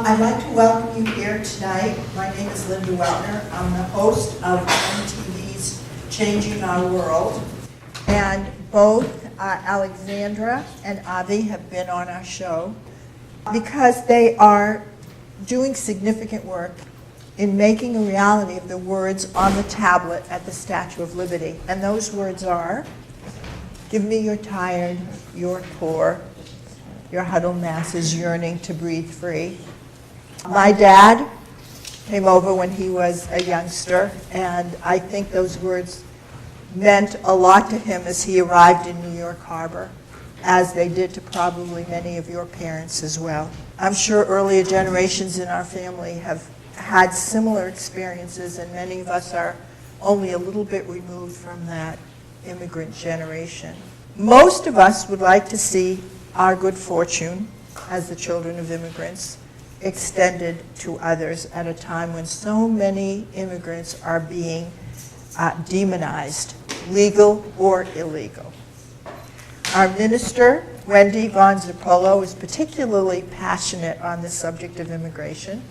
I'd like to welcome you here tonight. My name is Linda Weltner. I'm the host of MTV's Changing Our World. And both Alexandra and Avi have been on our show because they are doing significant work in making a reality of the words on the tablet at the Statue of Liberty. And those words are, give me your tired, your poor, your huddled masses yearning to breathe free. My dad came over when he was a youngster, and I think those words meant a lot to him as he arrived in New York Harbor, as they did to probably many of your parents as well. I'm sure earlier generations in our family have had similar experiences, and many of us are only a little bit removed from that immigrant generation. Most of us would like to see our good fortune as the children of immigrants extended to others at a time when so many immigrants are being demonized, legal or illegal. Our minister, Wendy von Zirpolo, is particularly passionate on the subject of immigration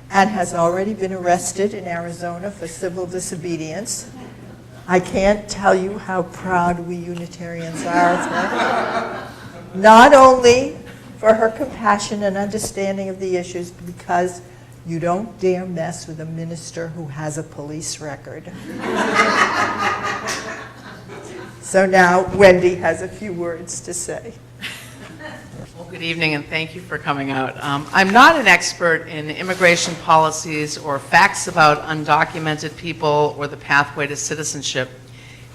and has already been arrested in Arizona for civil disobedience. I can't tell you how proud we Unitarians are of her. Not only for her compassion and understanding of the issues, but because you don't dare mess with a minister who has a police record. So now Wendy has a few words to say. Well, good evening, and thank you for coming out. I'm not an expert in immigration policies or facts about undocumented people or the pathway to citizenship.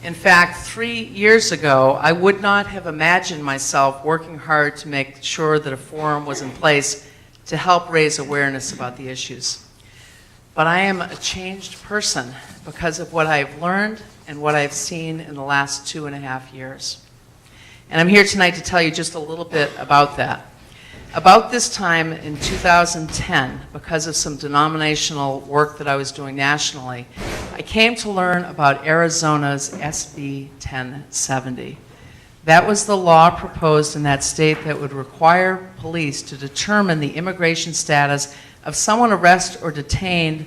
In fact, 3 years ago, I would not have imagined myself working hard to make sure that a forum was in place to help raise awareness about the issues. But I am a changed person because of what I've learned and what I've seen in the last 2.5 years. And I'm here tonight to tell you just a little bit about that. About this time in 2010, because of some denominational work that I was doing nationally, I came to learn about Arizona's SB 1070. That was the law proposed in that state that would require police to determine the immigration status of someone arrested or detained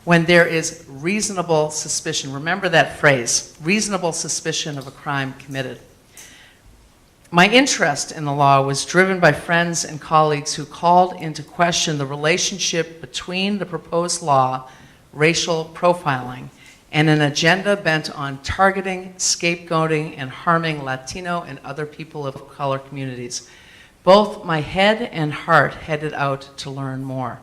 when there is reasonable suspicion. Remember that phrase, reasonable suspicion of a crime committed. My interest in the law was driven by friends and colleagues who called into question the relationship between the proposed law, racial profiling, and an agenda bent on targeting, scapegoating, and harming Latino and other people of color communities. Both my head and heart headed out to learn more.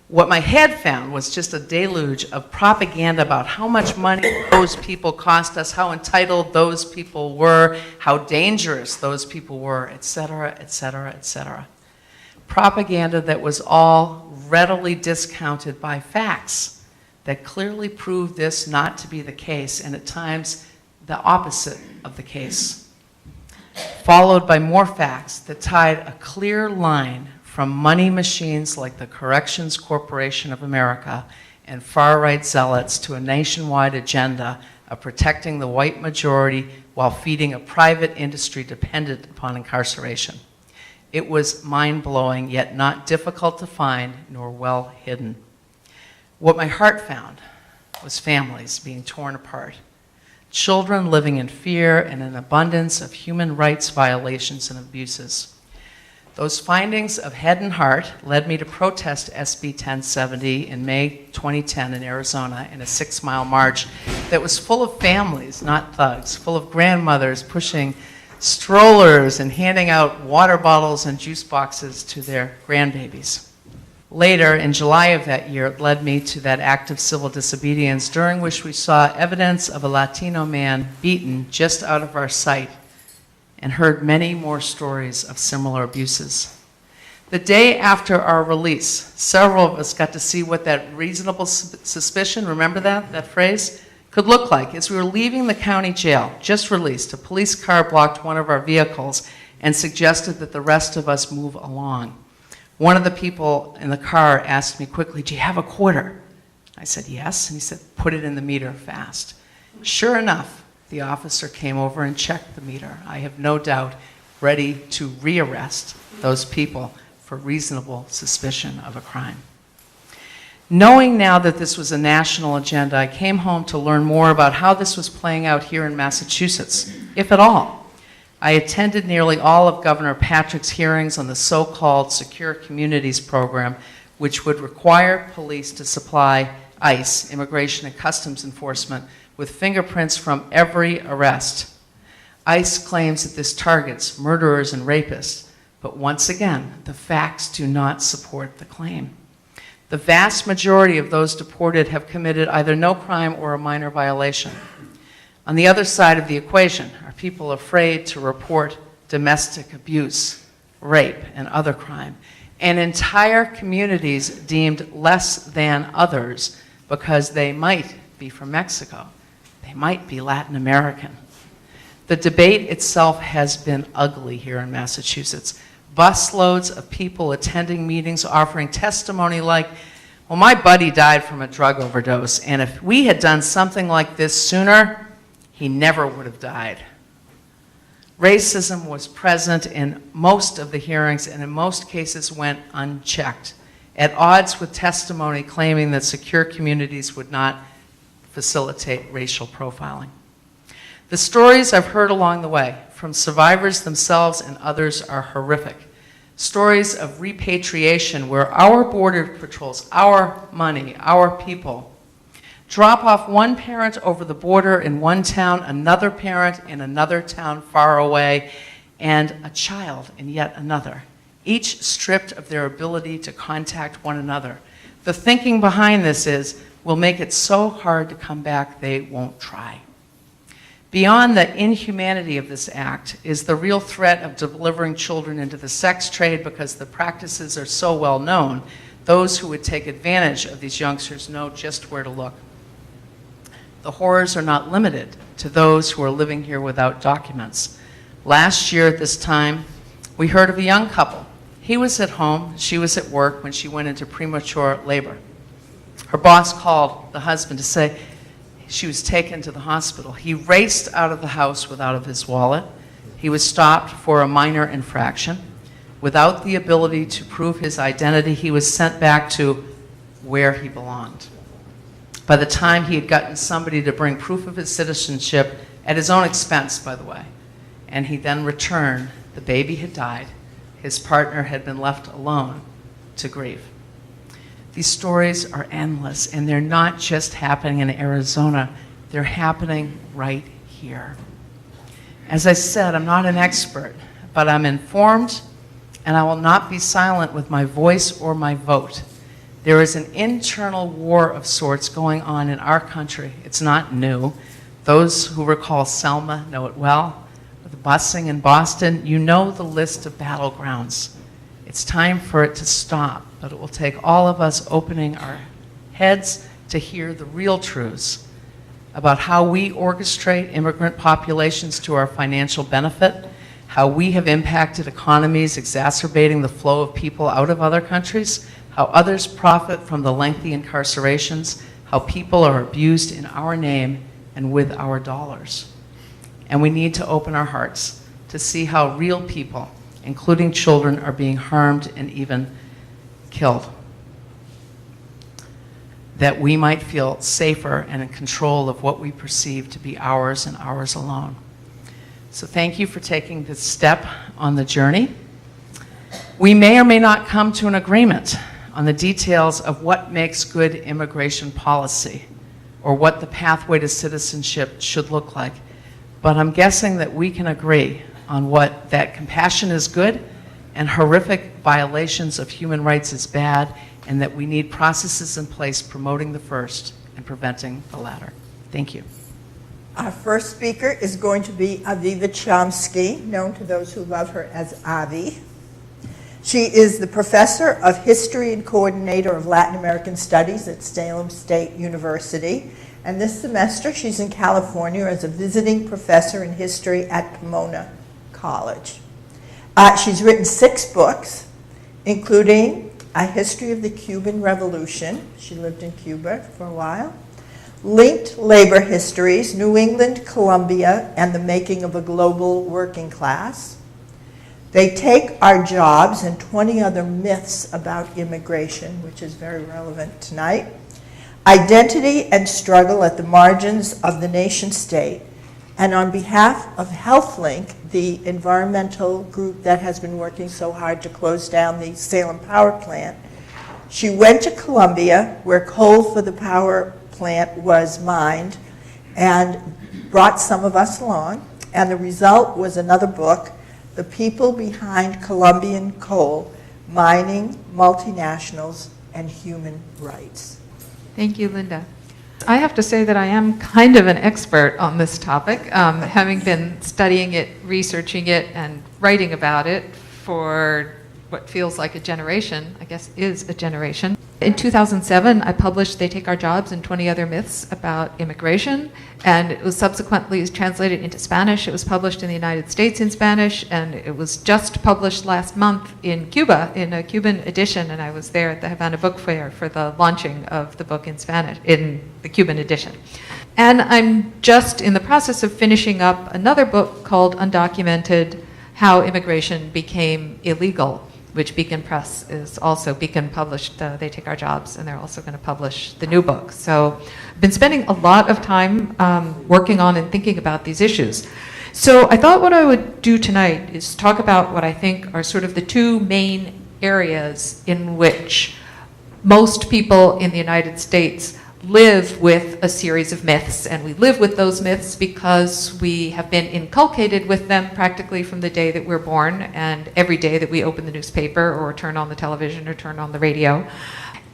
What my head found was just a deluge of propaganda about how much money those people cost us, how entitled those people were, how dangerous those people were, et cetera, et cetera, et cetera. Propaganda that was all readily discounted by facts that clearly proved this not to be the case, and at times the opposite of the case. Followed by more facts that tied a clear line from money machines like the Corrections Corporation of America and far-right zealots to a nationwide agenda of protecting the white majority while feeding a private industry dependent upon incarceration. It was mind-blowing, yet not difficult to find nor well hidden. What my heart found was families being torn apart, children living in fear and an abundance of human rights violations and abuses. Those findings of head and heart led me to protest SB 1070 in May 2010 in Arizona in a 6-mile march that was full of families, not thugs, full of grandmothers pushing strollers and handing out water bottles and juice boxes to their grandbabies. Later, in July of that year, it led me to that act of civil disobedience during which we saw evidence of a Latino man beaten just out of our sight and heard many more stories of similar abuses. The day after our release, several of us got to see what that reasonable suspicion, remember that phrase, could look like. As we were leaving the county jail, just released, a police car blocked one of our vehicles and suggested that the rest of us move along. One of the people in the car asked me quickly, "Do you have a quarter?" I said, "Yes," and he said, "Put it in the meter fast." Sure enough, the officer came over and checked the meter. I have no doubt ready to rearrest those people for reasonable suspicion of a crime. Knowing now that this was a national agenda, I came home to learn more about how this was playing out here in Massachusetts, if at all. I attended nearly all of Governor Patrick's hearings on the so-called Secure Communities program, which would require police to supply ICE, Immigration and Customs Enforcement, with fingerprints from every arrest. ICE claims that this targets murderers and rapists, but once again, the facts do not support the claim. The vast majority of those deported have committed either no crime or a minor violation. On the other side of the equation are people afraid to report domestic abuse, rape, and other crime, and entire communities deemed less than others because they might be from Mexico, they might be Latin American. The debate itself has been ugly here in Massachusetts. Busloads of people attending meetings offering testimony like, well, my buddy died from a drug overdose, and if we had done something like this sooner, he never would have died. Racism was present in most of the hearings and in most cases went unchecked, at odds with testimony claiming that secure communities would not facilitate racial profiling. The stories I've heard along the way from survivors themselves and others are horrific. Stories of repatriation where our border patrols, our money, our people, drop off one parent over the border in one town, another parent in another town far away, and a child in yet another, each stripped of their ability to contact one another. The thinking behind this is, we'll make it so hard to come back they won't try. Beyond the inhumanity of this act is the real threat of delivering children into the sex trade because the practices are so well known. Those who would take advantage of these youngsters know just where to look. The horrors are not limited to those who are living here without documents. Last year at this time, we heard of a young couple. He was at home, she was at work when she went into premature labor. Her boss called the husband to say she was taken to the hospital. He raced out of the house without his wallet. He was stopped for a minor infraction. Without the ability to prove his identity, he was sent back to where he belonged. By the time he had gotten somebody to bring proof of his citizenship, at his own expense, by the way, and he then returned, the baby had died. His partner had been left alone to grieve. These stories are endless, and they're not just happening in Arizona. They're happening right here. As I said, I'm not an expert, but I'm informed, and I will not be silent with my voice or my vote. There is an internal war of sorts going on in our country. It's not new. Those who recall Selma know it well. The busing in Boston, you know the list of battlegrounds. It's time for it to stop, but it will take all of us opening our heads to hear the real truths about how we orchestrate immigrant populations to our financial benefit, how we have impacted economies, exacerbating the flow of people out of other countries, how others profit from the lengthy incarcerations, how people are abused in our name and with our dollars. And we need to open our hearts to see how real people, including children, are being harmed and even killed. That we might feel safer and in control of what we perceive to be ours and ours alone. So thank you for taking this step on the journey. We may or may not come to an agreement on the details of what makes good immigration policy or what the pathway to citizenship should look like. But I'm guessing that we can agree on what that compassion is good and horrific violations of human rights is bad, and that we need processes in place promoting the first and preventing the latter. Thank you. Our first speaker is going to be Aviv Chomsky, known to those who love her as Avi. She is the professor of history and coordinator of Latin American studies at Salem State University. And this semester, she's in California as a visiting professor in history at Pomona College. She's written 6 books, including A History of the Cuban Revolution. She lived in Cuba for a while. Linked Labor Histories, New England, Columbia, and the Making of a Global Working Class. They take our jobs and 20 other myths about immigration, which is very relevant tonight. Identity and struggle at the margins of the nation state. And on behalf of HealthLink, the environmental group that has been working so hard to close down the Salem power plant, she went to Colombia, where coal for the power plant was mined, and brought some of us along. And the result was another book, The People Behind Colombian Coal, Mining, Multinationals, and Human Rights. Thank you, Linda. I have to say that I am kind of an expert on this topic, having been studying it, researching it, and writing about it for what feels like a generation, I guess is a generation. In 2007, I published They Take Our Jobs and 20 Other Myths About Immigration, and it was subsequently translated into Spanish. It was published in the United States in Spanish, and it was just published last month in Cuba, in a Cuban edition, and I was there at the Havana Book Fair for the launching of the book in Spanish, in the Cuban edition. And I'm just in the process of finishing up another book called Undocumented: How Immigration Became Illegal, which Beacon Press is also, Beacon published They Take Our Jobs, and they're also going to publish the new book. So I've been spending a lot of time working on and thinking about these issues. So I thought what I would do tonight is talk about what I think are sort of the two main areas in which most people in the United States live with a series of myths, and we live with those myths because we have been inculcated with them practically from the day that we're born and every day that we open the newspaper or turn on the television or turn on the radio.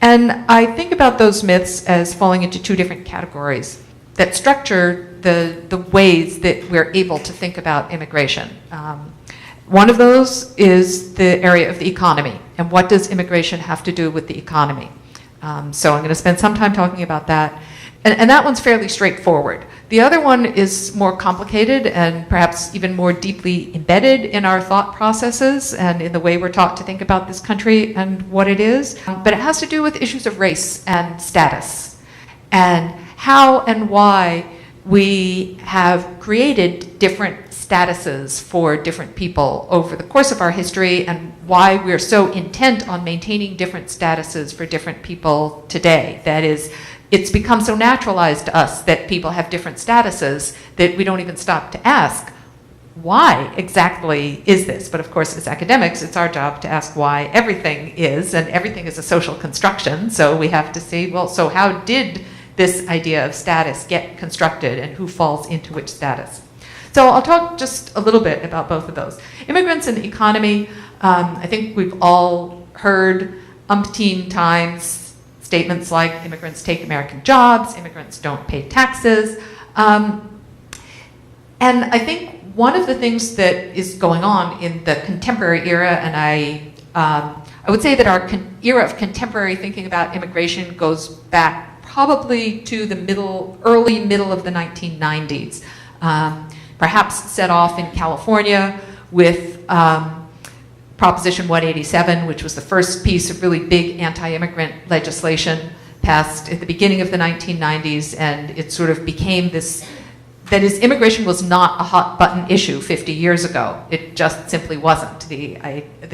And I think about those myths as falling into two different categories that structure the ways that we're able to think about immigration. One of those is the area of the economy, and what does immigration have to do with the economy? So I'm going to spend some time talking about that. And that one's fairly straightforward. The other one is more complicated and perhaps even more deeply embedded in our thought processes and in the way we're taught to think about this country and what it is. But it has to do with issues of race and status, and how and why we have created different statuses for different people over the course of our history, and why we're so intent on maintaining different statuses for different people today. That is, it's become so naturalized to us that people have different statuses that we don't even stop to ask, why exactly is this? But of course, as academics, it's our job to ask why everything is, and everything is a social construction, so we have to see, well, so how did this idea of status get constructed, and who falls into which status? So I'll talk just a little bit about both of those. Immigrants and the economy, I think we've all heard umpteen times statements like immigrants take American jobs, immigrants don't pay taxes. And I think one of the things that is going on in the contemporary era, and I would say that our era of contemporary thinking about immigration goes back probably to the early middle of the 1990s. Perhaps set off in California with Proposition 187, which was the first piece of really big anti-immigrant legislation passed at the beginning of the 1990s, and it sort of became this, that is, immigration was not a hot button issue 50 years ago. It just simply wasn't. The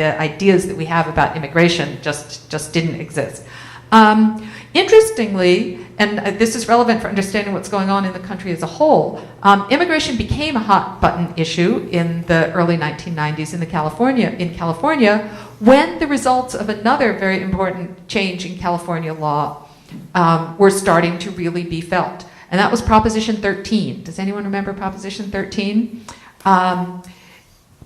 ideas that we have about immigration just didn't exist. Interestingly, and this is relevant for understanding what's going on in the country as a whole, immigration became a hot button issue in the early 1990s in California when the results of another very important change in California law were starting to really be felt. And that was Proposition 13. Does anyone remember Proposition 13?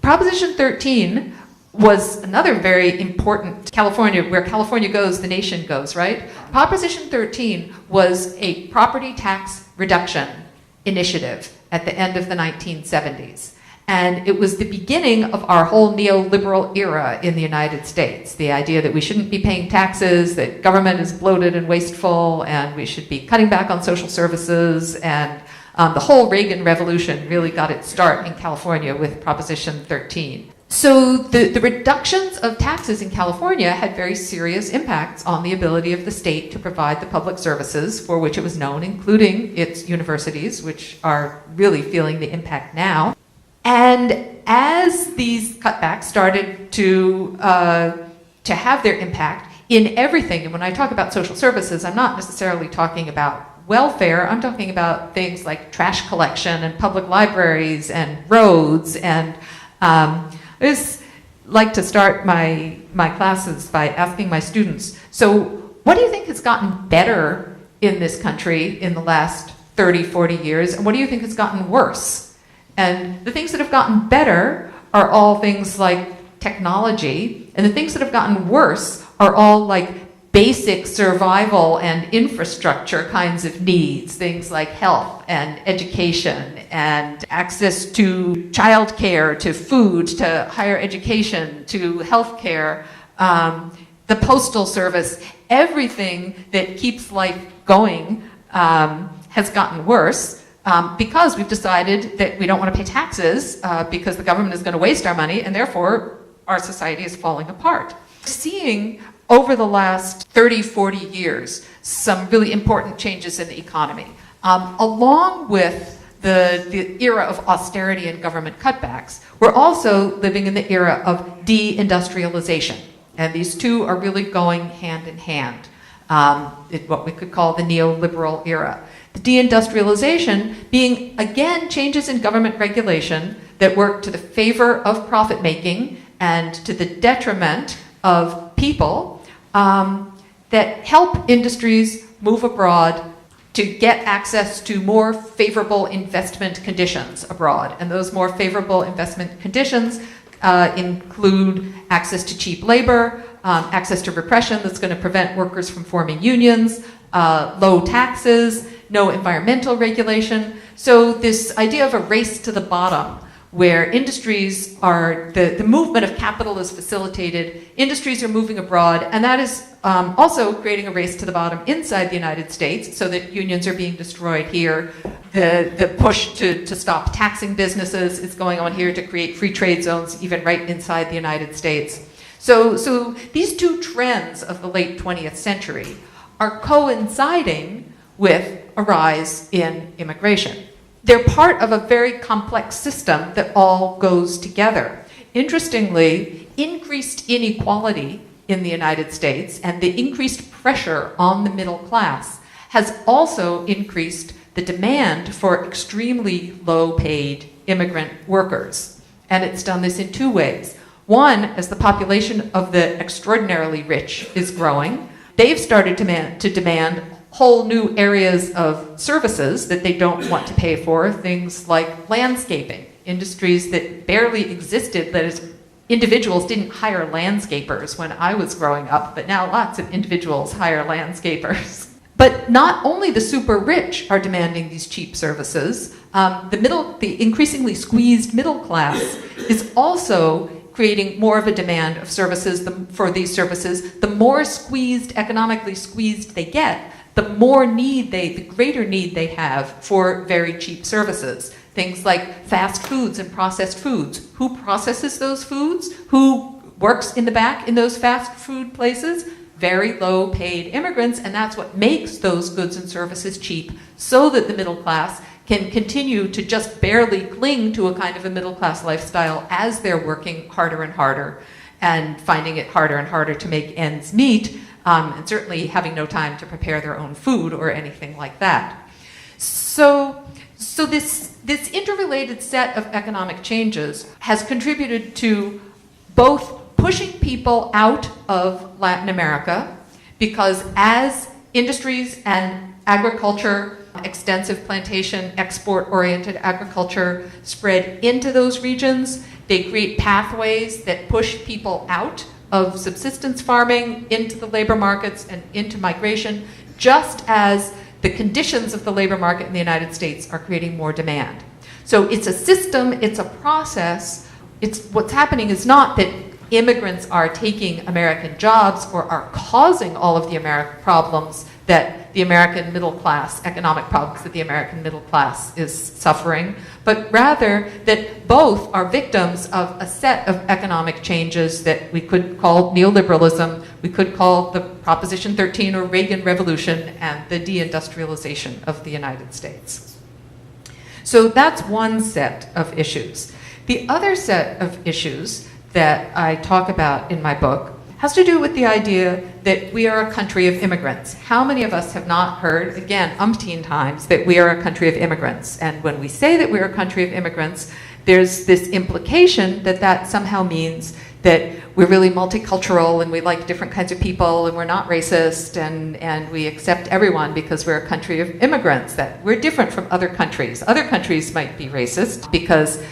Proposition 13 was another very important California, where California goes, the nation goes, right? Proposition 13 was a property tax reduction initiative at the end of the 1970s. And it was the beginning of our whole neoliberal era in the United States. The idea that we shouldn't be paying taxes, that government is bloated and wasteful, and we should be cutting back on social services. And the whole Reagan Revolution really got its start in California with Proposition 13. So the reductions of taxes in California had very serious impacts on the ability of the state to provide the public services for which it was known, including its universities, which are really feeling the impact now. And as these cutbacks started to have their impact in everything, and when I talk about social services, I'm not necessarily talking about welfare, I'm talking about things like trash collection and public libraries and roads. And I just like to start my classes by asking my students, so what do you think has gotten better in this country in the last 30, 40 years, and what do you think has gotten worse? And the things that have gotten better are all things like technology, and the things that have gotten worse are all like basic survival and infrastructure kinds of needs, things like health and education and access to childcare, to food, to higher education, to healthcare, the postal service. Everything that keeps life going has gotten worse because we've decided that we don't want to pay taxes because the government is going to waste our money, and therefore our society is falling apart. Seeing over the last 30, 40 years some really important changes in the economy, along with the era of austerity and government cutbacks, we're also living in the era of deindustrialization. And these two are really going hand in hand, what we could call the neoliberal era. The deindustrialization being, again, changes in government regulation that work to the favor of profit making and to the detriment of people, that help industries move abroad to get access to more favorable investment conditions abroad. And those more favorable investment conditions include access to cheap labor, access to repression that's going to prevent workers from forming unions, low taxes, no environmental regulation. So this idea of a race to the bottom, where industries are, the movement of capital is facilitated, industries are moving abroad, and that is also creating a race to the bottom inside the United States, so that unions are being destroyed here. The push to stop taxing businesses is going on here to create free trade zones even right inside the United States. So these two trends of the late 20th century are coinciding with a rise in immigration. They're part of a very complex system that all goes together. Interestingly, increased inequality in the United States and the increased pressure on the middle class has also increased the demand for extremely low-paid immigrant workers. And it's done this in two ways. One, as the population of the extraordinarily rich is growing, they've started to demand whole new areas of services that they don't want to pay for, things like landscaping, industries that barely existed, that is, individuals didn't hire landscapers when I was growing up, but now lots of individuals hire landscapers. But not only the super rich are demanding these cheap services, the increasingly squeezed middle class is also creating more of a demand of services for these services. The more economically squeezed they get, the greater need they have for very cheap services. Things like fast foods and processed foods. Who processes those foods? Who works in the back in those fast food places? Very low paid immigrants, and that's what makes those goods and services cheap, so that the middle class can continue to just barely cling to a kind of a middle class lifestyle as they're working harder and harder and finding it harder and harder to make ends meet. And certainly having no time to prepare their own food or anything like that. So this interrelated set of economic changes has contributed to both pushing people out of Latin America, because as industries and agriculture, extensive plantation, export-oriented agriculture spread into those regions, they create pathways that push people out of subsistence farming into the labor markets and into migration, just as the conditions of the labor market in the United States are creating more demand. So it's a system, it's a process. What's happening is not that immigrants are taking American jobs or are causing all of the American problems that the American middle class, economic problems that the American middle class is suffering, but rather that both are victims of a set of economic changes that we could call neoliberalism, we could call the Proposition 13 or Reagan Revolution, and the deindustrialization of the United States. So that's one set of issues. The other set of issues that I talk about in my book has to do with the idea that we are a country of immigrants. How many of us have not heard, again, umpteen times, that we are a country of immigrants? And when we say that we're a country of immigrants, there's this implication that that somehow means that we're really multicultural and we like different kinds of people and we're not racist and we accept everyone because we're a country of immigrants, that we're different from other countries. Other countries might be racist because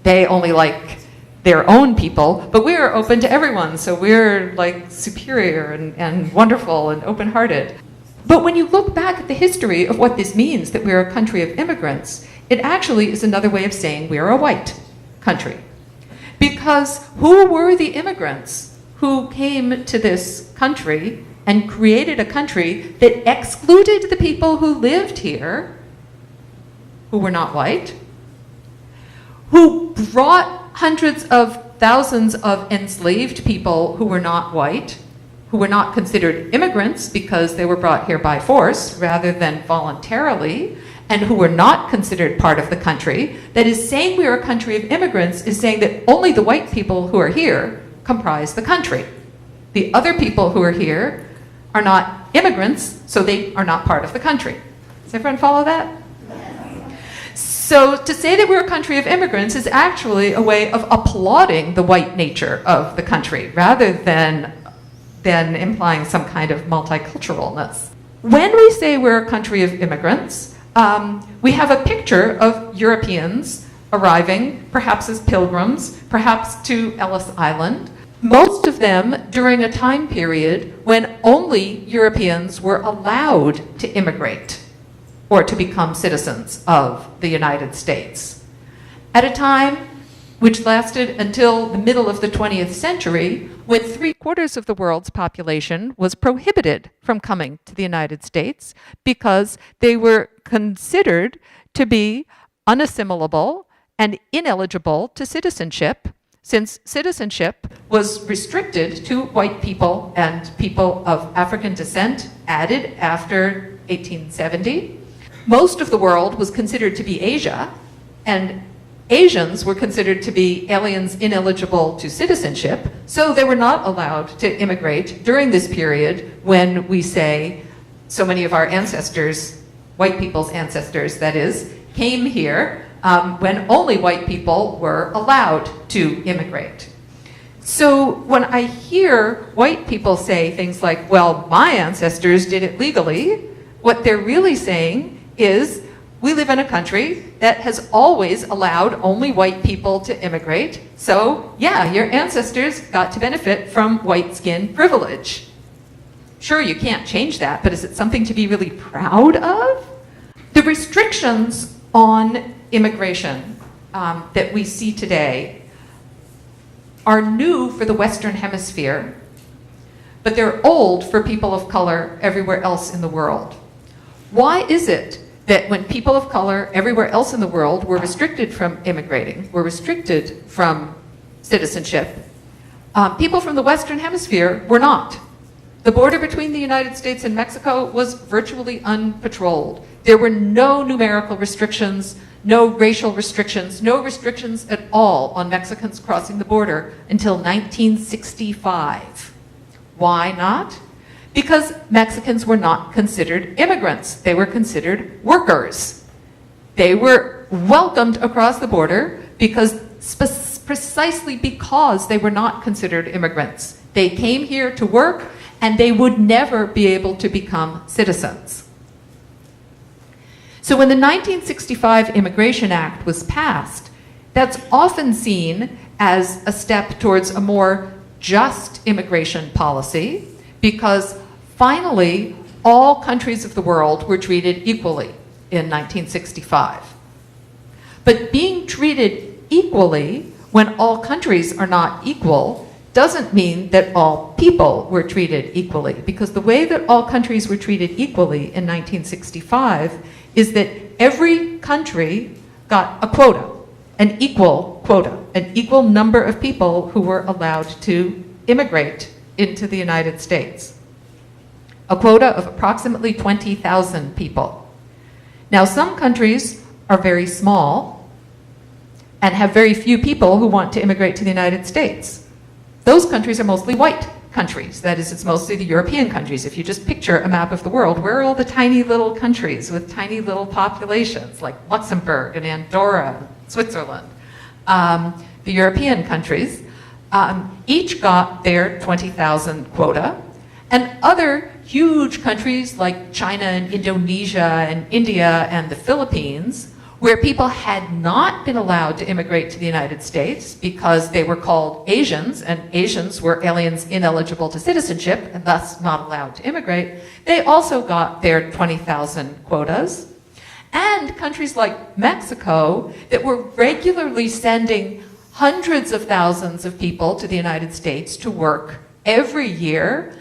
they only like their own people, but we're open to everyone, so we're like superior and wonderful and open-hearted. But when you look back at the history of what this means, that we're a country of immigrants, it actually is another way of saying we're a white country. Because who were the immigrants who came to this country and created a country that excluded the people who lived here, who were not white, who brought hundreds of thousands of enslaved people who were not white, who were not considered immigrants because they were brought here by force rather than voluntarily, and who were not considered part of the country? That is, saying we are a country of immigrants is saying that only the white people who are here comprise the country. The other people who are here are not immigrants, so they are not part of the country. Does everyone follow that? So to say that we're a country of immigrants is actually a way of applauding the white nature of the country rather than implying some kind of multiculturalness. When we say we're a country of immigrants, we have a picture of Europeans arriving, perhaps as pilgrims, perhaps to Ellis Island, most of them during a time period when only Europeans were allowed to immigrate or to become citizens of the United States. At a time which lasted until the middle of the 20th century, when 3/4 of the world's population was prohibited from coming to the United States because they were considered to be unassimilable and ineligible to citizenship, since citizenship was restricted to white people and people of African descent added after 1870. Most of the world was considered to be Asia, and Asians were considered to be aliens ineligible to citizenship, so they were not allowed to immigrate during this period when we say so many of our ancestors, white people's ancestors that is, came here when only white people were allowed to immigrate. So when I hear white people say things like, well, my ancestors did it legally, what they're really saying is we live in a country that has always allowed only white people to immigrate. So yeah, your ancestors got to benefit from white skin privilege. Sure, you can't change that, but is it something to be really proud of? The restrictions on immigration that we see today are new for the Western Hemisphere, but they're old for people of color everywhere else in the world. Why is it that when people of color everywhere else in the world were restricted from immigrating, were restricted from citizenship, people from the Western Hemisphere were not? The border between the United States and Mexico was virtually unpatrolled. There were no numerical restrictions, no racial restrictions, no restrictions at all on Mexicans crossing the border until 1965. Why not? Because Mexicans were not considered immigrants. They were considered workers. They were welcomed across the border precisely because they were not considered immigrants. They came here to work and they would never be able to become citizens. So when the 1965 Immigration Act was passed, that's often seen as a step towards a more just immigration policy, because finally, all countries of the world were treated equally in 1965. But being treated equally when all countries are not equal doesn't mean that all people were treated equally, because the way that all countries were treated equally in 1965 is that every country got a quota, an equal number of people who were allowed to immigrate into the United States. A quota of approximately 20,000 people. Now, some countries are very small, and have very few people who want to immigrate to the United States. Those countries are mostly white countries. That is, it's mostly the European countries. If you just picture a map of the world, where are all the tiny little countries with tiny little populations, like Luxembourg and Andorra, Switzerland? The European countries each got their 20,000 quota, and other huge countries like China and Indonesia and India and the Philippines, where people had not been allowed to immigrate to the United States because they were called Asians, and Asians were aliens ineligible to citizenship and thus not allowed to immigrate, they also got their 20,000 quotas. And countries like Mexico that were regularly sending hundreds of thousands of people to the United States to work every year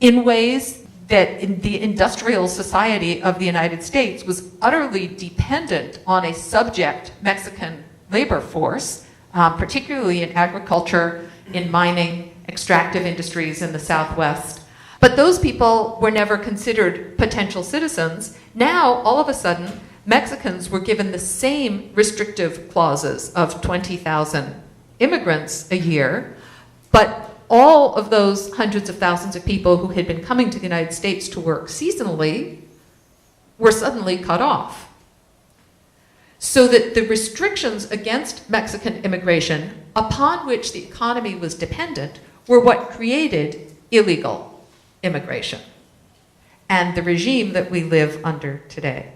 in ways that in the industrial society of the United States was utterly dependent on a subject Mexican labor force, particularly in agriculture, in mining, extractive industries in the Southwest. But those people were never considered potential citizens. Now, all of a sudden, Mexicans were given the same restrictive clauses of 20,000 immigrants a year, but all of those hundreds of thousands of people who had been coming to the United States to work seasonally were suddenly cut off. So that the restrictions against Mexican immigration, upon which the economy was dependent, were what created illegal immigration and the regime that we live under today.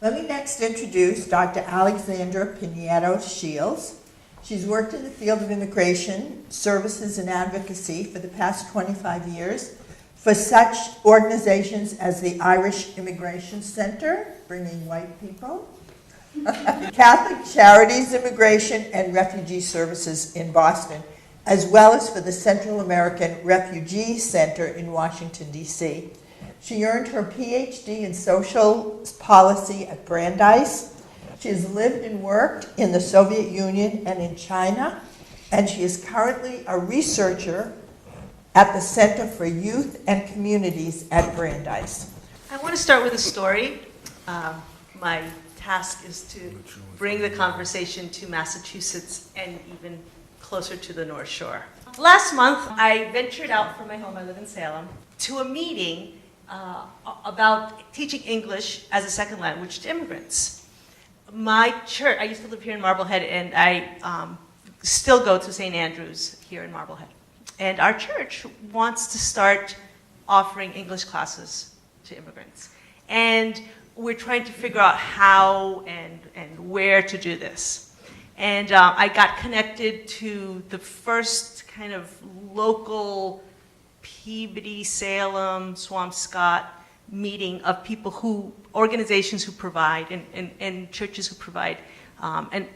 Let me next introduce Dr. Alexandra Pinero-Shields. She's worked in the field of immigration services and advocacy for the past 25 years for such organizations as the Irish Immigration Center, bringing white people, Catholic Charities Immigration and Refugee Services in Boston, as well as for the Central American Refugee Center in Washington, D.C. She earned her PhD in social policy at Brandeis. She has lived and worked in the Soviet Union and in China, and she is currently a researcher at the Center for Youth and Communities at Brandeis. I want to start with a story. My task is to bring the conversation to Massachusetts and even closer to the North Shore. Last month, I ventured out from my home, I live in Salem, to a meeting about teaching English as a second language to immigrants. My church, I used to live here in Marblehead, and I still go to St. Andrew's here in Marblehead. And our church wants to start offering English classes to immigrants. And we're trying to figure out how and where to do this. And I got connected to the first kind of local Peabody, Salem, Swampscott meeting of people who, organizations who provide and churches who provide. And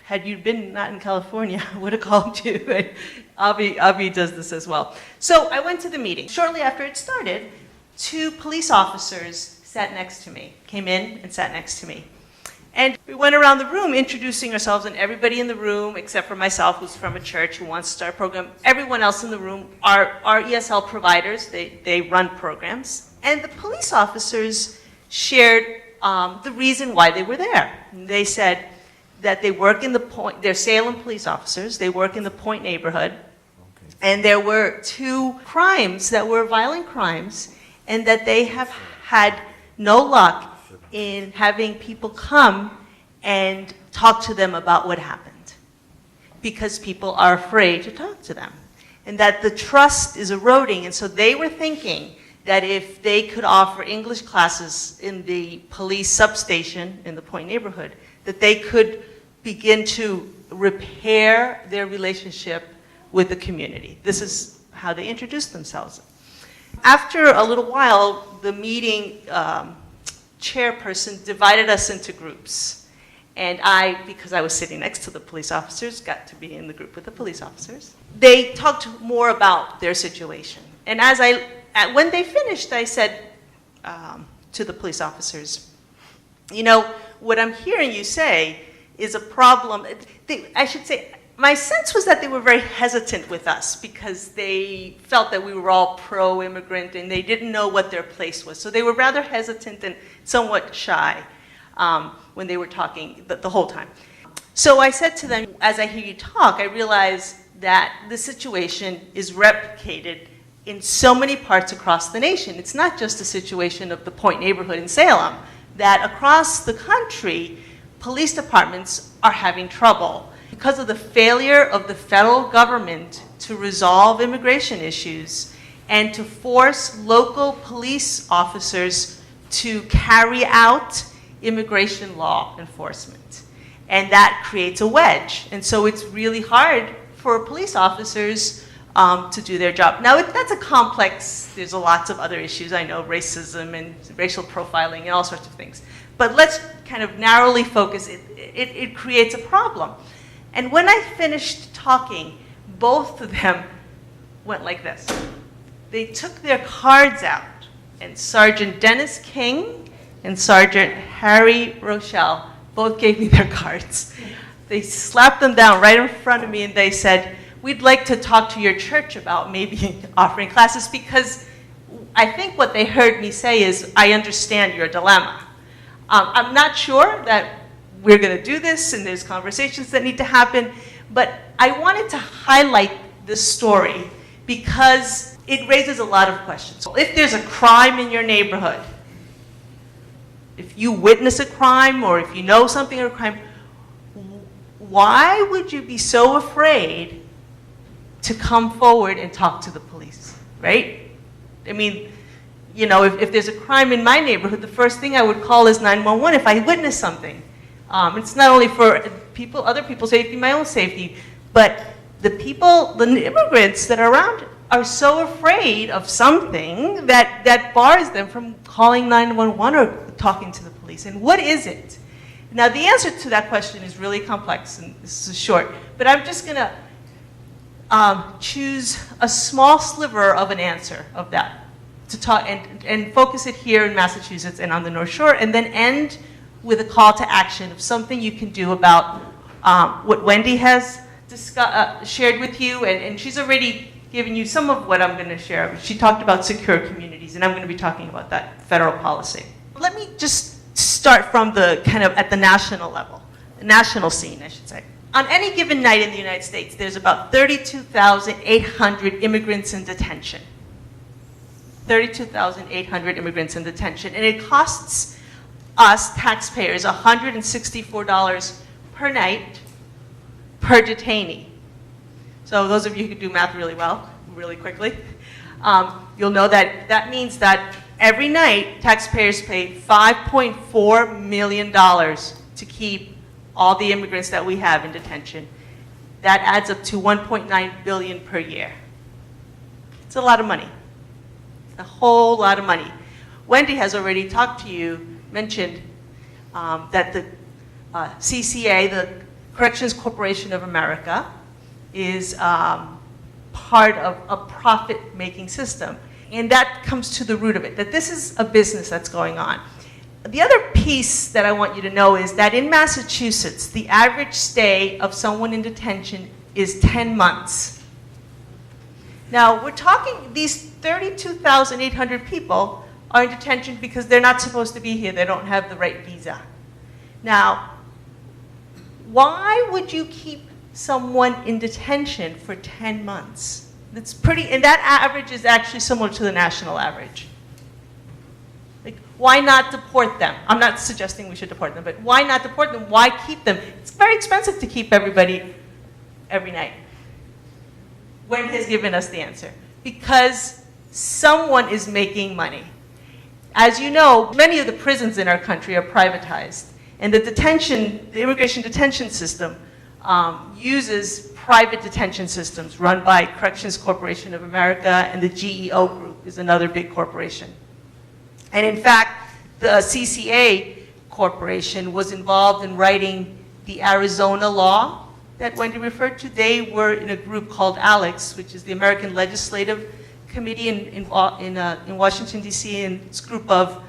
had you been not in California, I would have called you. And Avi does this as well. So I went to the meeting. Shortly after it started, 2 police officers sat next to me, came in and sat next to me. And we went around the room introducing ourselves, and everybody in the room, except for myself, who's from a church who wants to start a program, everyone else in the room are ESL providers. They run programs. And the police officers shared the reason why they were there. They said that they work in the Point, they're Salem police officers, they work in the Point neighborhood, and there were 2 crimes that were violent crimes, and that they have had no luck in having people come and talk to them about what happened, because people are afraid to talk to them, and that the trust is eroding. And so they were thinking that if they could offer English classes in the police substation in the Point neighborhood, that they could begin to repair their relationship with the community. This is how they introduced themselves. After a little while, the meeting chairperson divided us into groups. And I, because I was sitting next to the police officers, got to be in the group with the police officers. They talked more about their situation. And when they finished, I said to the police officers, you know, what I'm hearing you say is a problem. I should say, my sense was that they were very hesitant with us because they felt that we were all pro-immigrant and they didn't know what their place was. So they were rather hesitant and somewhat shy. when they were talking the whole time. So I said to them, as I hear you talk, I realize that the situation is replicated in so many parts across the nation. It's not just a situation of the Point neighborhood in Salem, that across the country, police departments are having trouble because of the failure of the federal government to resolve immigration issues and to force local police officers to carry out immigration law enforcement. And that creates a wedge. And so it's really hard for police officers to do their job. Now, that's a complex, there's lots of other issues, I know, racism and racial profiling and all sorts of things. But let's kind of narrowly focus, it creates a problem. And when I finished talking, both of them went like this. They took their cards out, and Sergeant Dennis King and Sergeant Harry Rochelle both gave me their cards. They slapped them down right in front of me and they said, we'd like to talk to your church about maybe offering classes, because I think what they heard me say is, I understand your dilemma. I'm not sure that we're going to do this and there's conversations that need to happen, but I wanted to highlight this story because it raises a lot of questions. If there's a crime in your neighborhood, if you witness a crime or if you know something of a crime, why would you be so afraid to come forward and talk to the police, right? I mean, you know, if there's a crime in my neighborhood, the first thing I would call is 911 if I witness something. It's not only for other people's safety, my own safety, but the immigrants that are around are so afraid of something that bars them from calling 911 or talking to the police. And what is it? Now, the answer to that question is really complex, and this is short, but I'm just going to choose a small sliver of an answer of that to talk and focus it here in Massachusetts and on the North Shore, and then end with a call to action of something you can do about what Wendy has shared with you, and she's already given you some of what I'm going to share. She talked about secure communities, and I'm going to be talking about that federal policy. Let me just start from the kind of at the national level, the national scene, I should say. On any given night in the United States, there's about 32,800 immigrants in detention. 32,800 immigrants in detention, and it costs us taxpayers $164 per night per detainee. So those of you who can do math really well, really quickly, you'll know that that means that every night taxpayers pay $5.4 million to keep all the immigrants that we have in detention. That adds up to $1.9 billion per year. It's a lot of money. A whole lot of money. Wendy has already talked to you, mentioned that the CCA, the Corrections Corporation of America, is part of a profit-making system. And that comes to the root of it, that this is a business that's going on. The other piece that I want you to know is that in Massachusetts, the average stay of someone in detention is 10 months. Now, we're talking, these 32,800 people are in detention because they're not supposed to be here. They don't have the right visa. Now, why would you keep someone in detention for 10 months? That's pretty, and that average is actually similar to the national average. Like, why not deport them? I'm not suggesting we should deport them, but why not deport them? Why keep them? It's very expensive to keep everybody every night. Wendy has given us the answer. Because someone is making money. As you know, many of the prisons in our country are privatized. And the immigration detention system uses private detention systems run by Corrections Corporation of America, and the GEO Group is another big corporation. And in fact, the CCA Corporation was involved in writing the Arizona law that Wendy referred to. They were in a group called ALEX, which is the American Legislative Committee in Washington, D.C., and it's a group of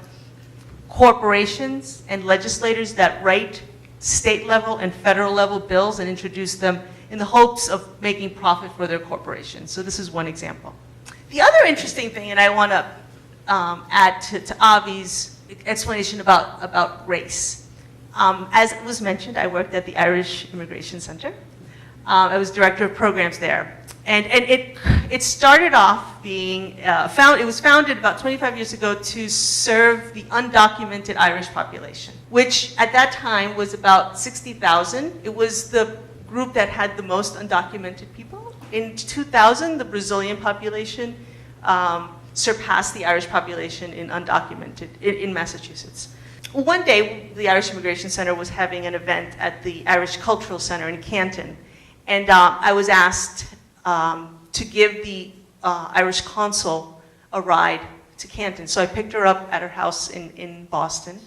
corporations and legislators that write state level and federal level bills and introduce them in the hopes of making profit for their corporations. So this is one example. The other interesting thing, and I want to add to Avi's explanation about race. As was mentioned, I worked at the Irish Immigration Center. I was director of programs there. And it started off being, it was founded about 25 years ago to serve the undocumented Irish population, which at that time was about 60,000. It was the group that had the most undocumented people. In 2000, the Brazilian population surpassed the Irish population in undocumented, in Massachusetts. One day, the Irish Immigration Center was having an event at the Irish Cultural Center in Canton. And I was asked to give the Irish consul a ride to Canton. So I picked her up at her house in Boston.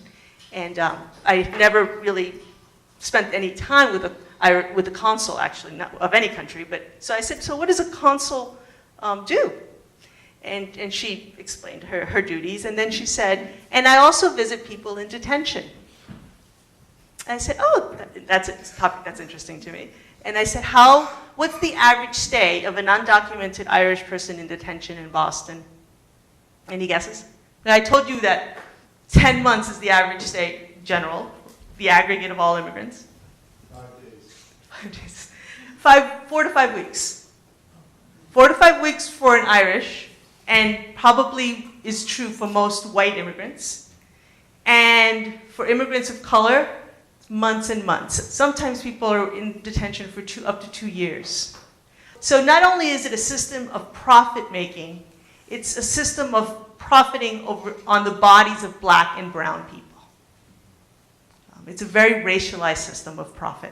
And I never really spent any time with the consul, actually, not of any country. But so I said, so what does a consul do? And she explained her duties. And then she said, and I also visit people in detention. And I said, oh, that's a topic that's interesting to me. And I said, what's the average stay of an undocumented Irish person in detention in Boston? Any guesses? And I told you that 10 months is the average stay general, the aggregate of all immigrants. 5 days. 5 days. 4 to 5 weeks. 4 to 5 weeks for an Irish, and probably is true for most white immigrants. And for immigrants of color, months and months. Sometimes people are in detention for up to 2 years. So not only is it a system of profit making, it's a system of profiting on the bodies of black and brown people. It's a very racialized system of profit.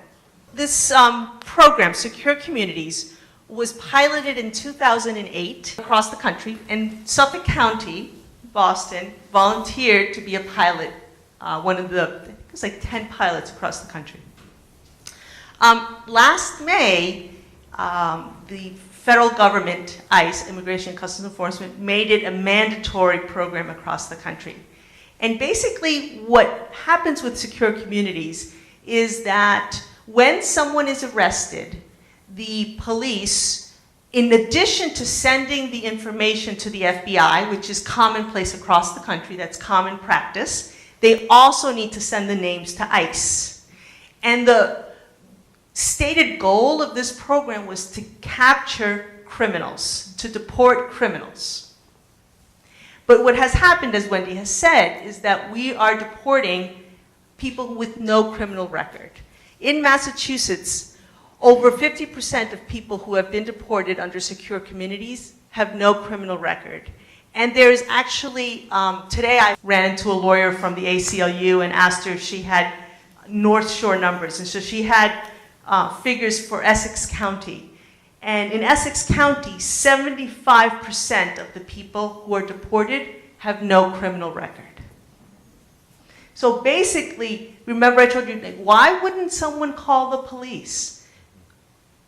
This program, Secure Communities, was piloted in 2008 across the country, and Suffolk County, Boston, volunteered to be a pilot, one of the, it was like 10 pilots across the country. Last May, the federal government, ICE, Immigration and Customs Enforcement, made it a mandatory program across the country. And basically what happens with Secure Communities is that when someone is arrested, the police, in addition to sending the information to the FBI, which is commonplace across the country, that's common practice, they also need to send the names to ICE. And the stated goal of this program was to capture criminals, to deport criminals. But what has happened, as Wendy has said, is that we are deporting people with no criminal record. In Massachusetts, over 50% of people who have been deported under Secure Communities have no criminal record. And there's actually, today I ran into a lawyer from the ACLU and asked her if she had North Shore numbers. And so she had figures for Essex County. And in Essex County, 75% of the people who are deported have no criminal record. So basically, remember I told you, why wouldn't someone call the police?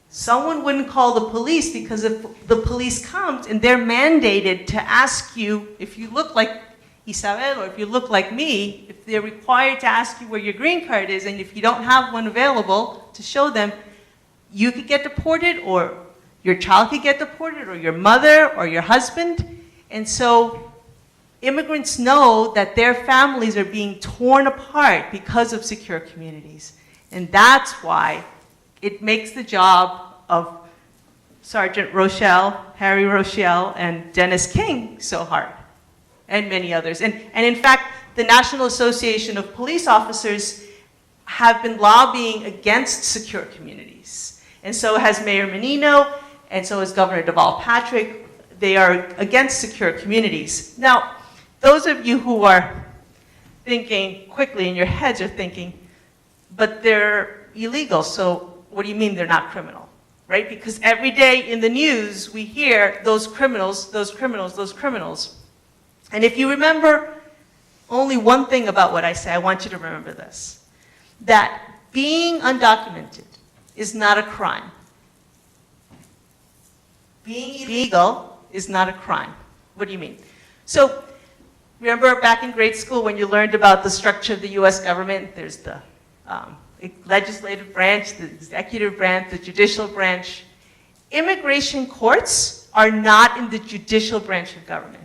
Someone wouldn't call the police because if the police comes and they're mandated to ask you if you look like Isabel or if you look like me, if they're required to ask you where your green card is, and if you don't have one available to show them, you could get deported, or your child could get deported, or your mother or your husband. And so immigrants know that their families are being torn apart because of Secure Communities. And that's why it makes the job of Sergeant Rochelle, Harry Rochelle, and Dennis King so hard, and many others. And in fact, the National Association of Police Officers have been lobbying against Secure Communities. And so has Mayor Menino, and so has Governor Deval Patrick. They are against Secure Communities. Now, those of you who are thinking quickly in your heads are thinking, but they're illegal, so what do you mean they're not criminal, right? Because every day in the news, we hear those criminals, those criminals, those criminals. And if you remember only one thing about what I say, I want you to remember this, that being undocumented is not a crime. Being illegal is not a crime. What do you mean? So remember back in grade school when you learned about the structure of the US government, there's the legislative branch, the executive branch, the judicial branch. Immigration courts are not in the judicial branch of government.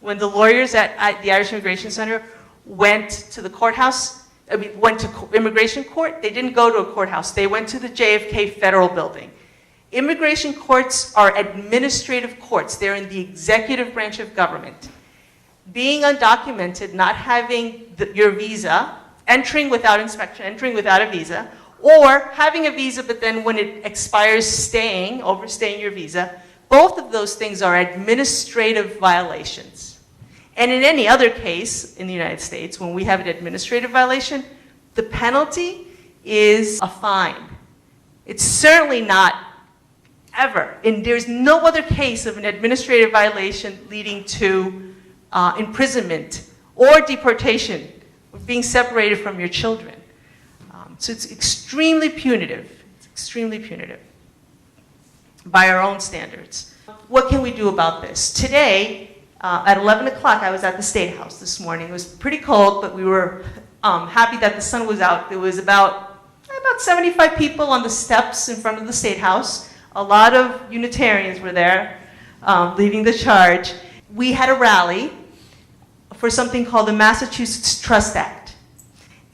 When the lawyers at the Irish Immigration Center went to the courthouse, went to immigration court. They didn't go to a courthouse. They went to the JFK Federal Building. Immigration courts are administrative courts. They're in the executive branch of government. Being undocumented, not having your visa, entering without inspection, entering without a visa, or having a visa but then when it expires overstaying your visa, both of those things are administrative violations. And in any other case in the United States, when we have an administrative violation, the penalty is a fine. It's certainly not ever, and there's no other case of an administrative violation leading to imprisonment or deportation, or being separated from your children. So it's extremely punitive. It's extremely punitive by our own standards. What can we do about this? Today, at 11 o'clock, I was at the State House this morning. It was pretty cold, but we were happy that the sun was out. There was about 75 people on the steps in front of the State House. A lot of Unitarians were there, leading the charge. We had a rally for something called the Massachusetts Trust Act.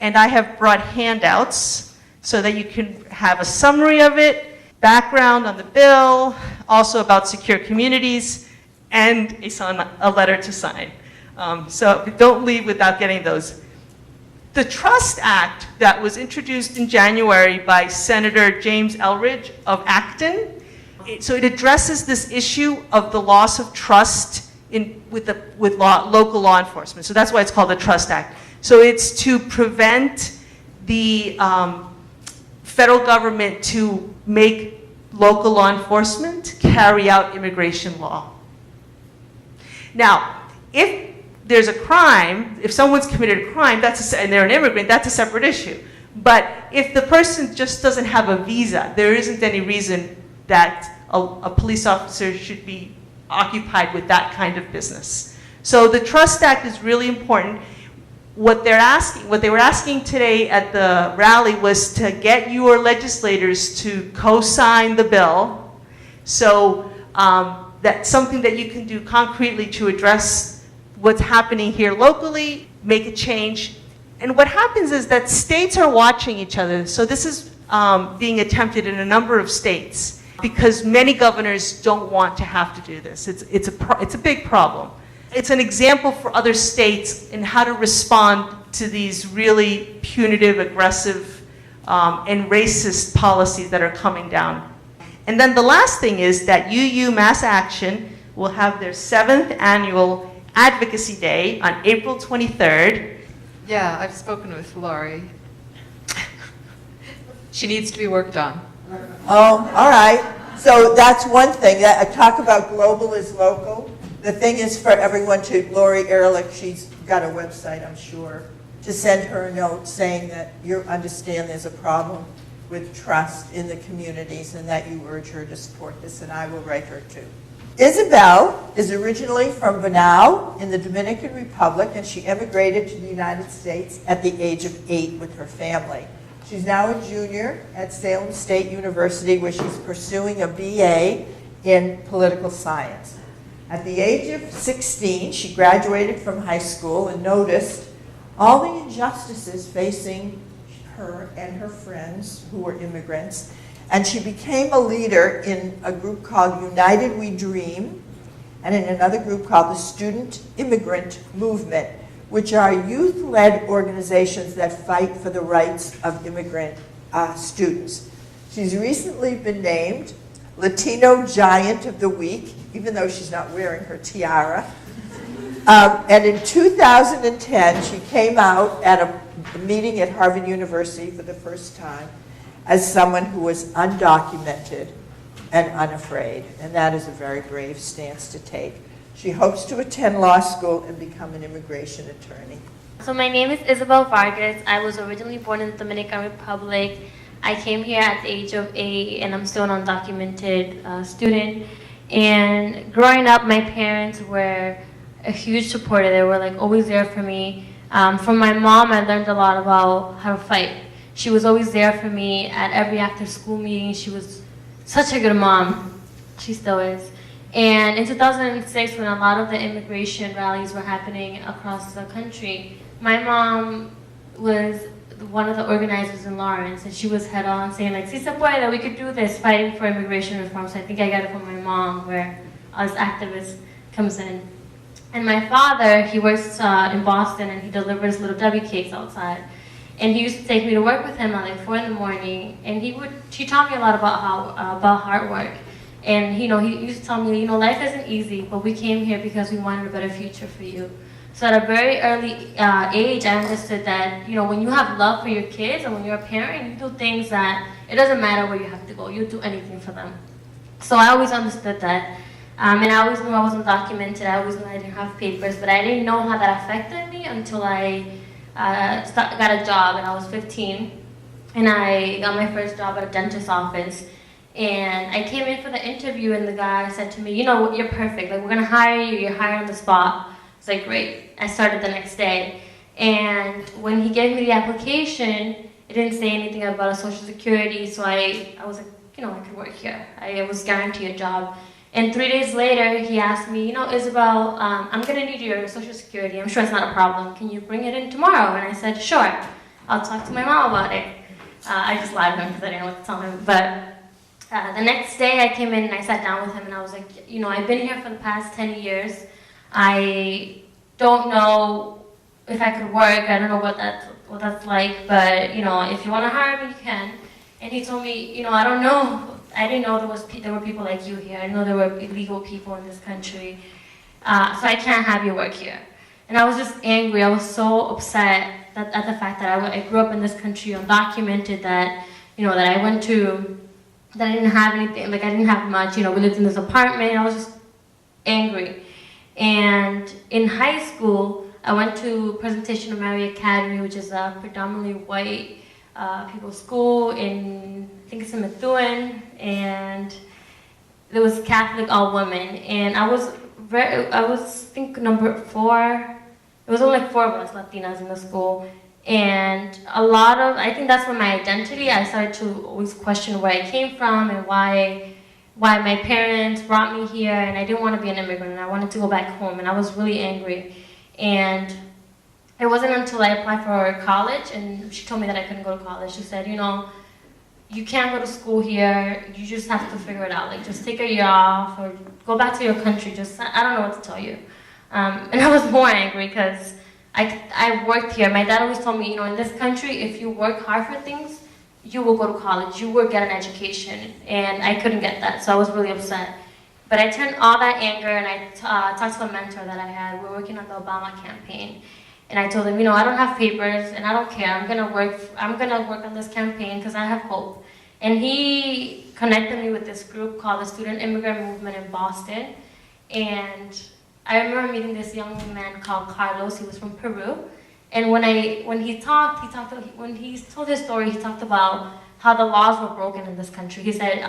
And I have brought handouts so that you can have a summary of it, background on the bill, also about secure communities, and a letter to sign. So don't leave without getting those. The Trust Act that was introduced in January by Senator James Elridge of Acton, so it addresses this issue of the loss of trust with local law enforcement. So that's why it's called the Trust Act. So it's to prevent the federal government to make local law enforcement carry out immigration law. Now, if there's a crime, if someone's committed a crime, and they're an immigrant, that's a separate issue. But if the person just doesn't have a visa, there isn't any reason that a police officer should be occupied with that kind of business. So the Trust Act is really important. What they were asking today at the rally was to get your legislators to co-sign the bill. So that's something that you can do concretely to address what's happening here locally, make a change. And what happens is that states are watching each other. So this is being attempted in a number of states because many governors don't want to have to do this. It's a big problem. It's an example for other states in how to respond to these really punitive, aggressive, and racist policies that are coming down. And then the last thing is that UU Mass Action will have their 7th annual Advocacy Day on April 23rd. Yeah, I've spoken with Laurie. She needs to be worked on. Oh, all right. So that's one thing. That I talk about global is local. The thing is for everyone to, Lori Ehrlich, she's got a website, I'm sure, to send her a note saying that you understand there's a problem with trust in the communities and that you urge her to support this, and I will write her too. Isabel is originally from Banao in the Dominican Republic, and she emigrated to the United States at the age of 8 with her family. She's now a junior at Salem State University, where she's pursuing a BA in political science. At the age of 16, she graduated from high school and noticed all the injustices facing her and her friends who were immigrants, and she became a leader in a group called United We Dream, and in another group called the Student Immigrant Movement, which are youth-led organizations that fight for the rights of immigrant students. She's recently been named Latino Giant of the Week, even though she's not wearing her tiara. And in 2010, she came out at a meeting at Harvard University for the first time as someone who was undocumented and unafraid. And that is a very brave stance to take. She hopes to attend law school and become an immigration attorney. So my name is Isabel Vargas. I was originally born in the Dominican Republic. I came here at the age of 8, and I'm still an undocumented student. And growing up, my parents were a huge supporter. They were like always there for me. From my mom, I learned a lot about how to fight. She was always there for me at every after-school meeting. She was such a good mom. She still is. And in 2006, when a lot of the immigration rallies were happening across the country, my mom was one of the organizers in Lawrence, and she was head on saying like, "Si se puede, we could do this," fighting for immigration reform. So I think I got it from my mom, where us activists comes in. And my father, he works in Boston, and he delivers Little Debbie cakes outside. And he used to take me to work with him at like 4 in the morning, and he taught me a lot about hard work. And he used to tell me, life isn't easy, but we came here because we wanted a better future for you. So at a very early age, I understood that, when you have love for your kids and when you're a parent, you do things that it doesn't matter where you have to go. You do anything for them. So I always understood that. And I always knew I was undocumented. I always knew I didn't have papers, but I didn't know how that affected me until I got a job, and I was 15. And I got my first job at a dentist's office. And I came in for the interview, and the guy said to me, "You're perfect. Like, we're going to hire you. You're hired on the spot." It's like, great. I started the next day. And when he gave me the application, it didn't say anything about a Social Security, so I was like, I could work here. I was guaranteed a job. And 3 days later, he asked me, "Isabel, I'm going to need your Social Security. I'm sure it's not a problem. Can you bring it in tomorrow?" And I said, "Sure. I'll talk to my mom about it." I just lied to him because I didn't know what to tell him. But the next day, I came in and I sat down with him, and I was like, I've been here for the past 10 years. I don't know if I could work. I don't know what that's like. But, if you want to hire me, you can. And he told me, I don't know. I didn't know there were people like you here. I didn't know there were illegal people in this country. So I can't have you work here. And I was just angry. I was so upset at the fact that I grew up in this country, undocumented, that, that I went to, that I didn't have anything, like I didn't have much. We lived in this apartment. I was just angry. And in high school, I went to Presentation of Mary Academy, which is a predominantly white people's school in, I think it's in Methuen, and there was Catholic all women, and I was I think number 4. It was only like 4 of us Latinas in the school, and I think that's where my identity, I started to always question where I came from and why my parents brought me here, and I didn't want to be an immigrant, and I wanted to go back home, and I was really angry. And it wasn't until I applied for college, and she told me that I couldn't go to college. She said, you can't go to school here, you just have to figure it out. Like, just take a year off, or go back to your country, I don't know what to tell you. And I was more angry, because I worked here. My dad always told me, in this country, if you work hard for things, you will go to college, you will get an education, and I couldn't get that, so I was really upset. But I turned all that anger, and I talked to a mentor that I had. We were working on the Obama campaign. And I told him, I don't have papers, and I don't care. I'm gonna work on this campaign because I have hope. And he connected me with this group called the Student Immigrant Movement in Boston. And I remember meeting this young man called Carlos. He was from Peru. And when he told his story, he talked about how the laws were broken in this country. He said,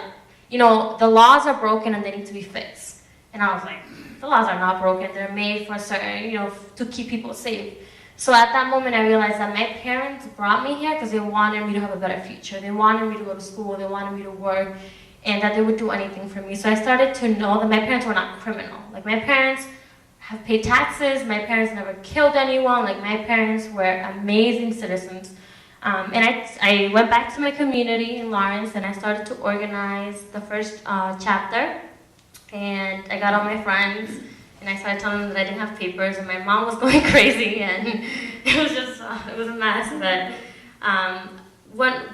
the laws are broken and they need to be fixed. And I was like, the laws are not broken. They're made for certain, to keep people safe. So at that moment, I realized that my parents brought me here because they wanted me to have a better future. They wanted me to go to school. They wanted me to work, and that they would do anything for me. So I started to know that my parents were not criminal. Like, my parents have paid taxes. My parents never killed anyone. Like, my parents were amazing citizens. And I went back to my community in Lawrence, and I started to organize the first chapter. And I got all my friends, and I started telling them that I didn't have papers, and my mom was going crazy, and it was just, it was a mess. But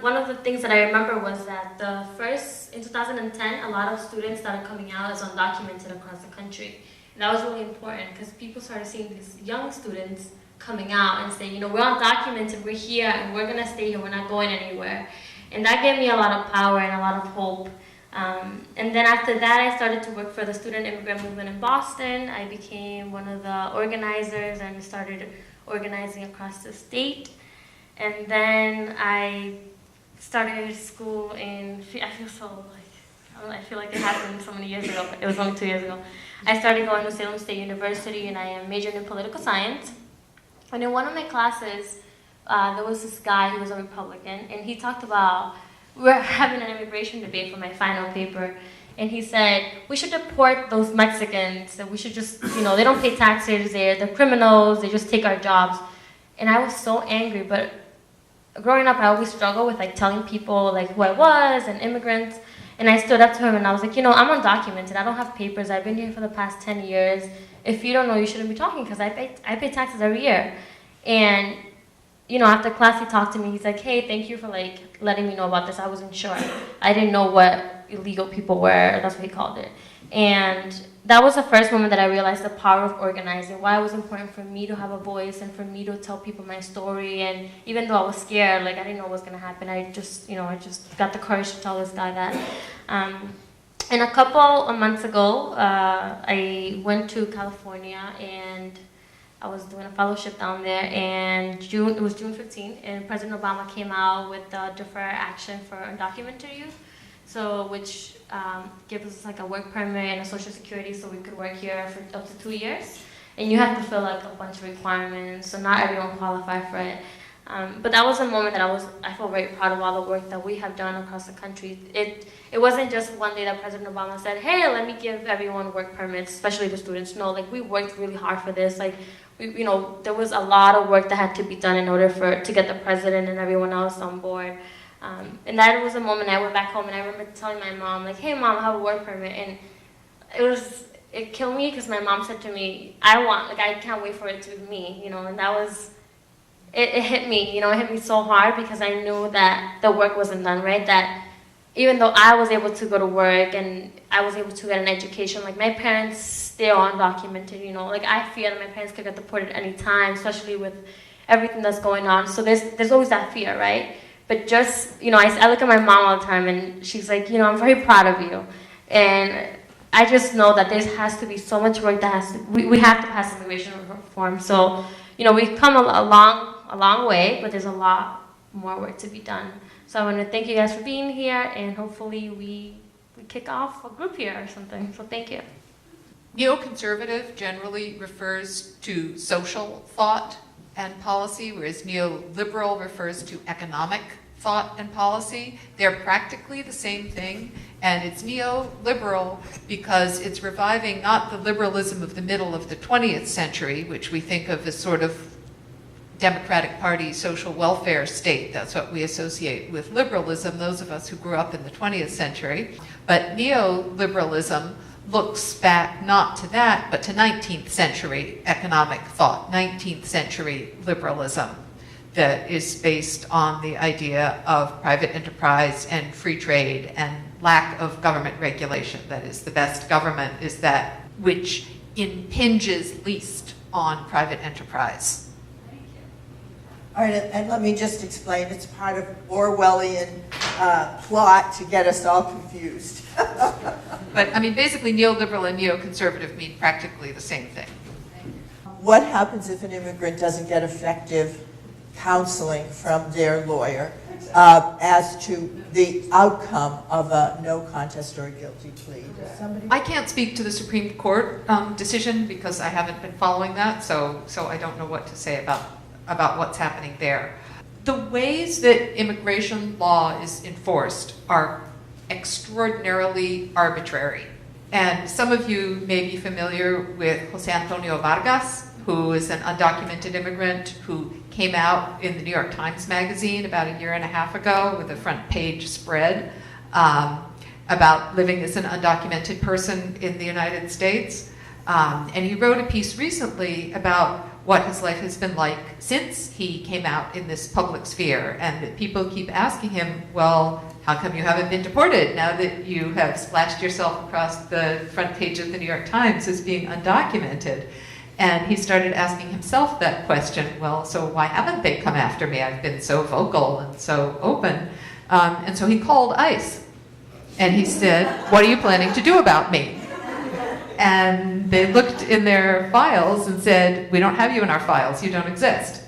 one of the things that I remember was that in 2010, a lot of students started coming out as undocumented across the country. And that was really important, because people started seeing these young students coming out and saying, we're undocumented, we're here, and we're gonna stay here, we're not going anywhere. And that gave me a lot of power and a lot of hope. And then after that, I started to work for the Student Immigrant Movement in Boston. I became one of the organizers and started organizing across the state. And then I started school I feel like it happened so many years ago, but it was only 2 years ago. I started going to Salem State University, and I am majoring in political science. And in one of my classes, there was this guy who was a Republican, and he talked about, we were having an immigration debate for my final paper, and he said, we should deport those Mexicans, and we should just, they don't pay taxes, they're criminals, they just take our jobs. And I was so angry, but growing up, I always struggled with like telling people like who I was and immigrants. And I stood up to him and I was like, I'm undocumented. I don't have papers. I've been here for the past 10 years. If you don't know, you shouldn't be talking because I pay taxes every year. And, after class, he talked to me. He's like, hey, thank you for like letting me know about this. I wasn't sure. I didn't know what illegal people were. That's what he called it. And that was the first moment that I realized the power of organizing, why it was important for me to have a voice and for me to tell people my story. And even though I was scared, like I didn't know what was going to happen, I just got the courage to tell this guy that. And a couple of months ago, I went to California and I was doing a fellowship down there, and it was June 15th, and President Obama came out with the Deferred Action for Undocumented Youth, which gives us like a work permit and a social security so we could work here for up to 2 years. And you have to fill like a bunch of requirements, so not everyone qualified for it. But that was a moment that I feel very proud of all the work that we have done across the country. It wasn't just one day that President Obama said, hey, let me give everyone work permits, especially the students. No, like we worked really hard for this. Like, there was a lot of work that had to be done in order to get the president and everyone else on board. And that was a moment I went back home and I remember telling my mom, like, hey mom, I have a work permit. And it killed me because my mom said to me, I can't wait for it to be me, and that was, it hit me, it hit me so hard because I knew that the work wasn't done, right? That even though I was able to go to work and I was able to get an education, like my parents, they're undocumented, like I fear that my parents could get deported at any time, especially with everything that's going on. So there's always that fear, right? But just, I look at my mom all the time and she's like, I'm very proud of you. And I just know that there has to be so much work that we have to pass immigration reform. So, we've come a long way, but there's a lot more work to be done. So I want to thank you guys for being here, and hopefully we kick off a group here or something. So thank you. Neoconservative generally refers to social thought and policy, whereas neoliberal refers to economic thought and policy. They're practically the same thing, and it's neoliberal because it's reviving not the liberalism of the middle of the 20th century, which we think of as sort of Democratic Party social welfare state. That's what we associate with liberalism, those of us who grew up in the 20th century. But neoliberalism looks back not to that, but to 19th century economic thought, 19th century liberalism that is based on the idea of private enterprise and free trade and lack of government regulation. That is, the best government is that which impinges least on private enterprise. All right, and let me just explain. It's part of Orwellian plot to get us all confused. But I mean, basically neoliberal and neoconservative mean practically the same thing. What happens if an immigrant doesn't get effective counseling from their lawyer as to the outcome of a no contest or a guilty plea? Does somebody? I can't speak to the Supreme Court decision because I haven't been following that, so I don't know what to say about what's happening there. The ways that immigration law is enforced are extraordinarily arbitrary. And some of you may be familiar with Jose Antonio Vargas, who is an undocumented immigrant who came out in the New York Times Magazine about a year and a half ago with a front page spread about living as an undocumented person in the United States. And he wrote a piece recently about what his life has been like since he came out in this public sphere, and that people keep asking him, well, how come you haven't been deported now that you have splashed yourself across the front page of the New York Times as being undocumented? And he started asking himself that question, well, so why haven't they come after me? I've been so vocal and so open. And so he called ICE, and he said, what are you planning to do about me? And they looked in their files and said, we don't have you in our files, you don't exist.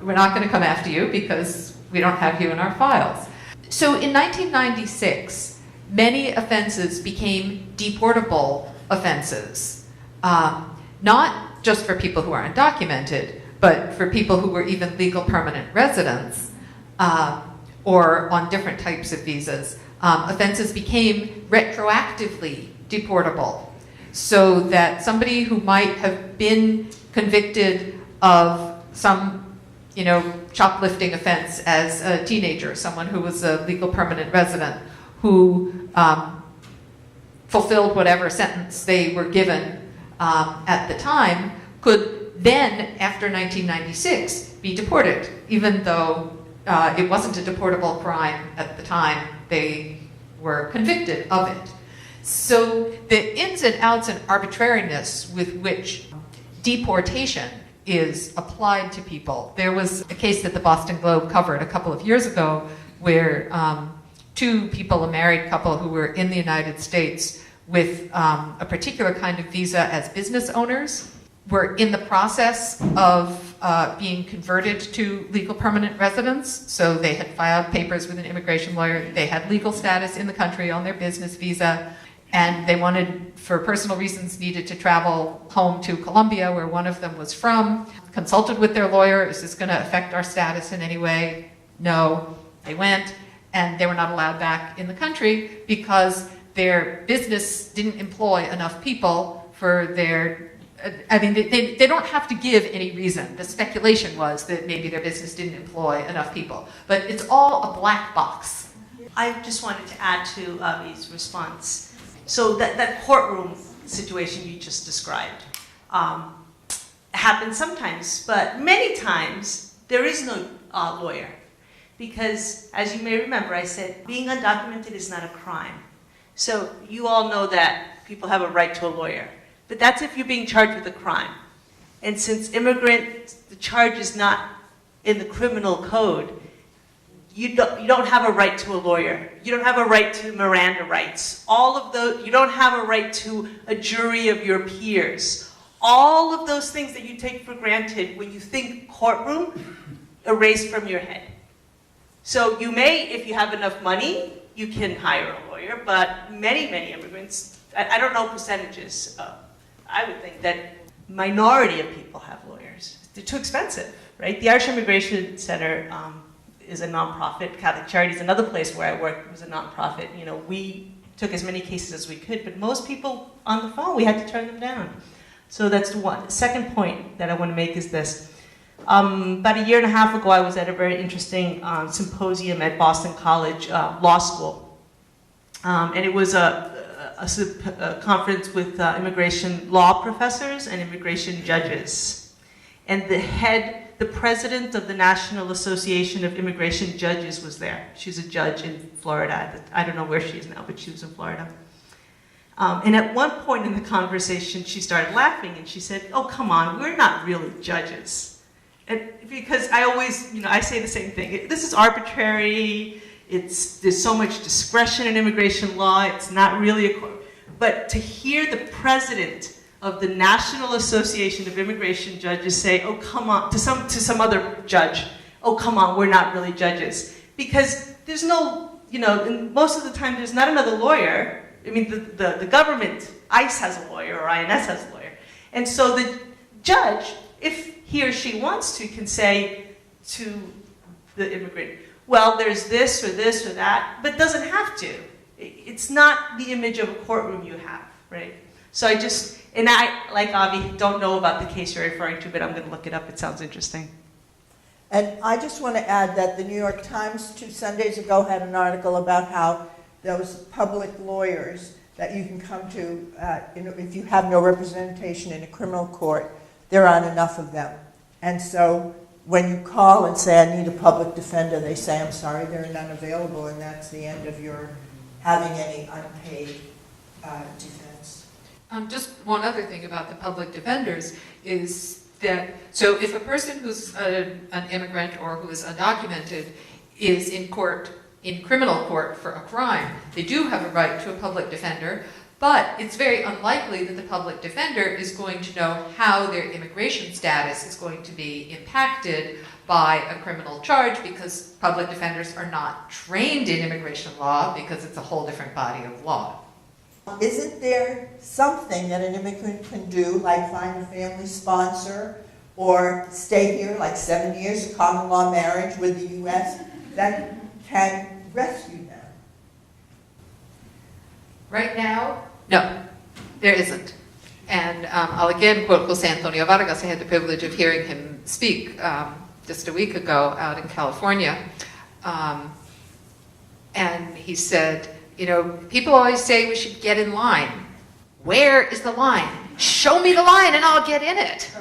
We're not going to come after you because we don't have you in our files. So in 1996, many offenses became deportable offenses, not just for people who are undocumented, but for people who were even legal permanent residents or on different types of visas. Offenses became retroactively deportable, so that somebody who might have been convicted of some shoplifting offense as a teenager, someone who was a legal permanent resident, who fulfilled whatever sentence they were given at the time, could then, after 1996, be deported, even though it wasn't a deportable crime at the time they were convicted of it. So the ins and outs and arbitrariness with which deportation is applied to people. There was a case that the Boston Globe covered a couple of years ago where two people, a married couple who were in the United States with a particular kind of visa as business owners, were in the process of being converted to legal permanent residence. So they had filed papers with an immigration lawyer. They had legal status in the country on their business visa. And they wanted, for personal reasons, needed to travel home to Colombia, where one of them was from, consulted with their lawyer. Is this going to affect our status in any way? No. They went, and they were not allowed back in the country because their business didn't employ enough people for their... they don't have to give any reason. The speculation was that maybe their business didn't employ enough people. But it's all a black box. I just wanted to add to Avi's response. So that courtroom situation you just described happens sometimes, but many times there is no lawyer. Because, as you may remember, I said being undocumented is not a crime. So you all know that people have a right to a lawyer. But that's if you're being charged with a crime. And since immigrant, the charge is not in the criminal code, you don't have a right to a lawyer. You don't have a right to Miranda rights. All of those, you don't have a right to a jury of your peers. All of those things that you take for granted when you think courtroom, erase from your head. So you may, if you have enough money, you can hire a lawyer, but many, many immigrants, I don't know percentages, I would think that minority of people have lawyers. They're too expensive, right? The Irish Immigration Center is a nonprofit. Catholic Charities, another place where I worked, was a nonprofit. We took as many cases as we could, but most people on the phone, we had to turn them down. So that's one. The second point that I want to make is this. About a year and a half ago, I was at a very interesting symposium at Boston College Law School. And it was a conference with immigration law professors and immigration judges. And the president of the National Association of Immigration Judges was there. She's a judge in Florida. I don't know where she is now, but she was in Florida. And at one point in the conversation, she started laughing and she said, "Oh, come on, we're not really judges." And because I always, I say the same thing. This is arbitrary. There's so much discretion in immigration law. It's not really a court. But to hear the president of the National Association of Immigration Judges say, "Oh, come on," to some other judge, "Oh, come on, we're not really judges." Because there's no, and most of the time there's not another lawyer. I mean, the government, ICE has a lawyer or INS has a lawyer. And so the judge, if he or she wants to, can say to the immigrant, "Well, there's this or that," but doesn't have to. It's not the image of a courtroom you have, right? So I, like Avi, don't know about the case you're referring to, but I'm going to look it up. It sounds interesting. And I just want to add that the New York Times 2 Sundays ago had an article about how those public lawyers that you can come to, if you have no representation in a criminal court, there aren't enough of them. And so when you call and say, "I need a public defender," they say, "I'm sorry, there are none available," and that's the end of your having any unpaid defense. Just one other thing about the public defenders is that, so if a person who's an immigrant or who is undocumented is in criminal court for a crime, they do have a right to a public defender, but it's very unlikely that the public defender is going to know how their immigration status is going to be impacted by a criminal charge, because public defenders are not trained in immigration law, because it's a whole different body of law. Isn't there something that an immigrant can do, like find a family sponsor or stay here like 7 years, a common law marriage with the U.S., that can rescue them? Right now, no, there isn't. And I'll again quote Jose Antonio Vargas. I had the privilege of hearing him speak just a week ago out in California. And he said, you know, people always say we should get in line. Where is the line? Show me the line and I'll get in it.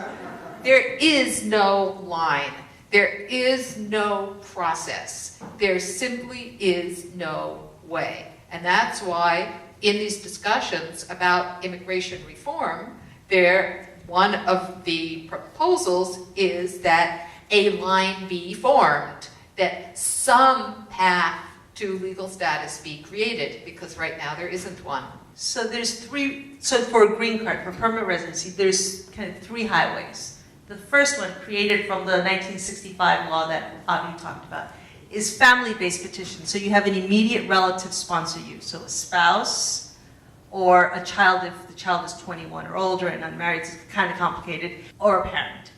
There is no line. There is no process. There simply is no way. And that's why in these discussions about immigration reform, one of the proposals is that a line be formed, that some path to legal status be created, because right now there isn't one. So for a green card, for permanent residency, there's kind of three highways. The first one, created from the 1965 law that Aviv talked about, is family-based petition. So you have an immediate relative sponsor you. So a spouse or a child, if the child is 21 or older and unmarried, it's kind of complicated, or a parent.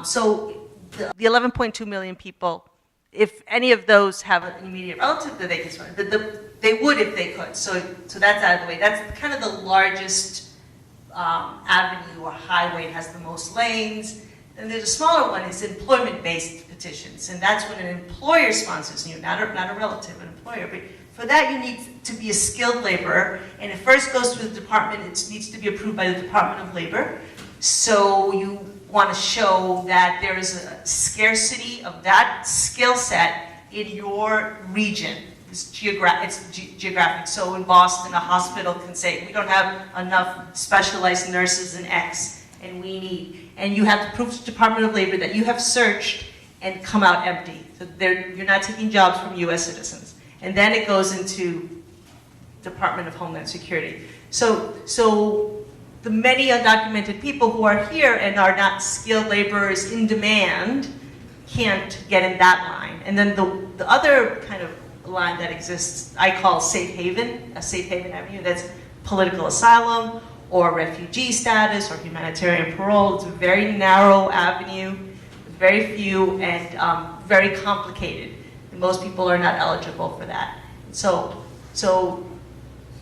So the 11.2 million people, if any of those have an immediate relative that they can sponsor, they would if they could. So that's out of the way. That's kind of the largest avenue or highway. It has the most lanes. And there's a smaller one, it's employment-based petitions. And that's when an employer sponsors you, not a relative, an employer. But for that, you need to be a skilled laborer. And it first goes through the department. It needs to be approved by the Department of Labor. So you want to show that there is a scarcity of that skill set in your region. It's geographic. So in Boston, a hospital can say, we don't have enough specialized nurses in X, and we need. And you have to prove to the Department of Labor that you have searched and come out empty. So you're not taking jobs from U.S. citizens. And then it goes into Department of Homeland Security. So the many undocumented people who are here and are not skilled laborers in demand can't get in that line. And then the other kind of line that exists, I call safe haven, a safe haven avenue. That's political asylum or refugee status or humanitarian parole. It's a very narrow avenue, very few and very complicated. And most people are not eligible for that. So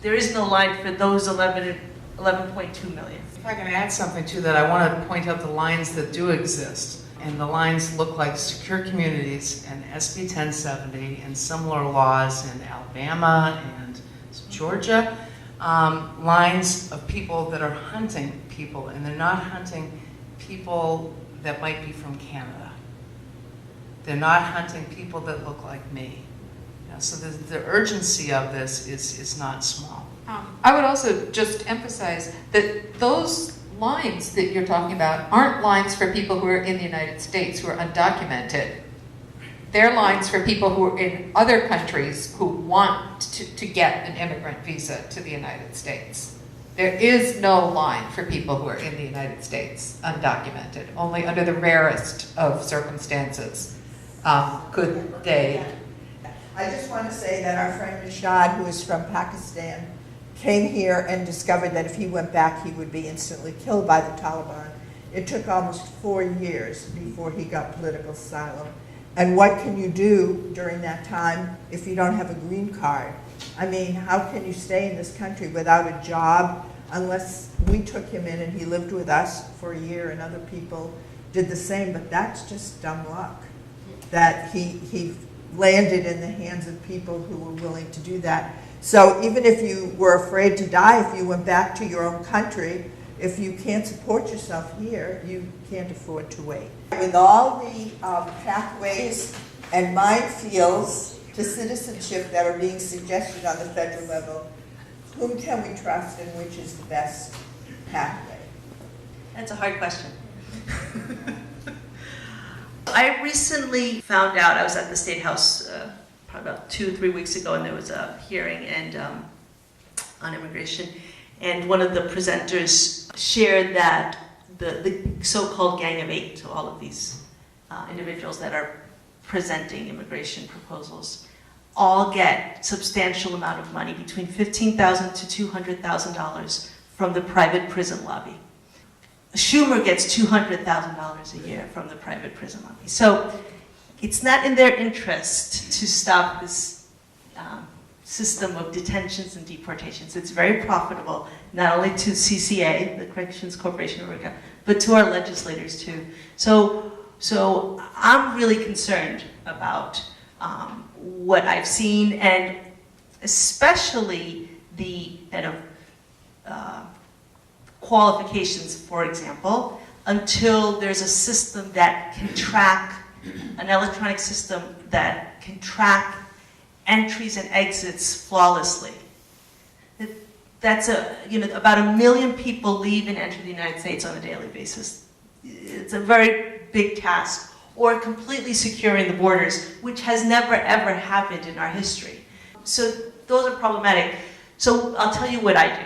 there is no line for those 11.2 million. If I can add something to that, I want to point out the lines that do exist. And the lines look like secure communities and SB 1070 and similar laws in Alabama and Georgia. Lines of people that are hunting people, and they're not hunting people that might be from Canada. They're not hunting people that look like me. You know, so the urgency of this is not small. I would also just emphasize that those lines that you're talking about aren't lines for people who are in the United States who are undocumented. They're lines for people who are in other countries who want to get an immigrant visa to the United States. There is no line for people who are in the United States undocumented. Only under the rarest of circumstances could they. I just want to say that our friend Rashad, who is from Pakistan, came here and discovered that if he went back, he would be instantly killed by the Taliban. It took almost 4 years before he got political asylum. And what can you do during that time if you don't have a green card? I mean, how can you stay in this country without a job unless we took him in and he lived with us for a year and other people did the same? But that's just dumb luck that he landed in the hands of people who were willing to do that. So even if you were afraid to die, if you went back to your own country, if you can't support yourself here, you can't afford to wait. With all the pathways and minefields to citizenship that are being suggested on the federal level, whom can we trust and which is the best pathway? That's a hard question. I recently found out, I was at the State House probably about 2 or 3 weeks ago, and there was a hearing on immigration, and one of the presenters shared that the so-called Gang of Eight, so all of these individuals that are presenting immigration proposals, all get substantial amount of money, between $15,000 to $200,000 from the private prison lobby. Schumer gets $200,000 a year from the private prison lobby. So it's not in their interest to stop this system of detentions and deportations. It's very profitable, not only to CCA, the Corrections Corporation of America, but to our legislators too. So So I'm really concerned about what I've seen, and especially the kind of qualifications, for example, until there's a system that can track, an electronic system that can track entries and exits flawlessly. That's about 1 million people leave and enter the United States on a daily basis. It's a very big task. Or completely securing the borders, which has never ever happened in our history. So those are problematic. So I'll tell you what I do.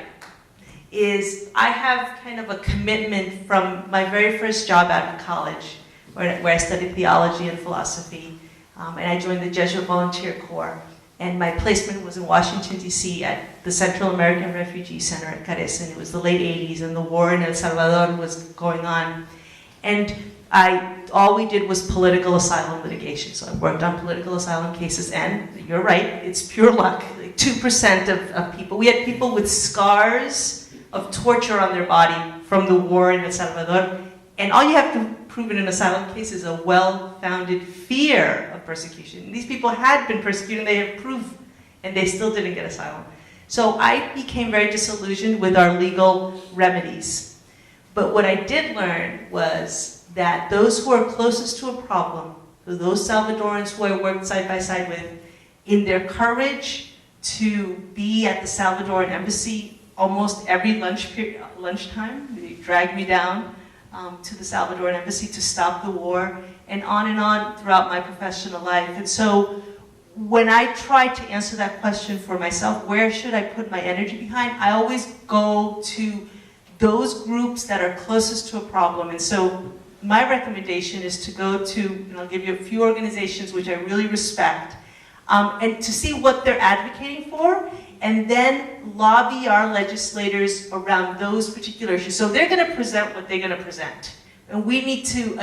Is I have kind of a commitment from my very first job out of college, where I studied theology and philosophy, and I joined the Jesuit Volunteer Corps. And my placement was in Washington, D.C. at the Central American Refugee Center at Cares, and it was the late 80s, and the war in El Salvador was going on. And all we did was political asylum litigation. So I worked on political asylum cases, and you're right, it's pure luck. Like 2% of people, we had people with scars of torture on their body from the war in El Salvador, and all you have to prove in an asylum case is a well-founded fear of persecution. These people had been persecuted, and they have proof, and they still didn't get asylum. So I became very disillusioned with our legal remedies. But what I did learn was that those who are closest to a problem, those Salvadorans who I worked side by side with, in their courage to be at the Salvadoran embassy almost every lunchtime, they dragged me down to the Salvadoran embassy to stop the war, and on throughout my professional life. And so when I try to answer that question for myself, where should I put my energy behind, I always go to those groups that are closest to a problem. And so my recommendation is to go to, and I'll give you a few organizations which I really respect, and to see what they're advocating for, and then lobby our legislators around those particular issues. So they're going to present what they're going to present. And we need to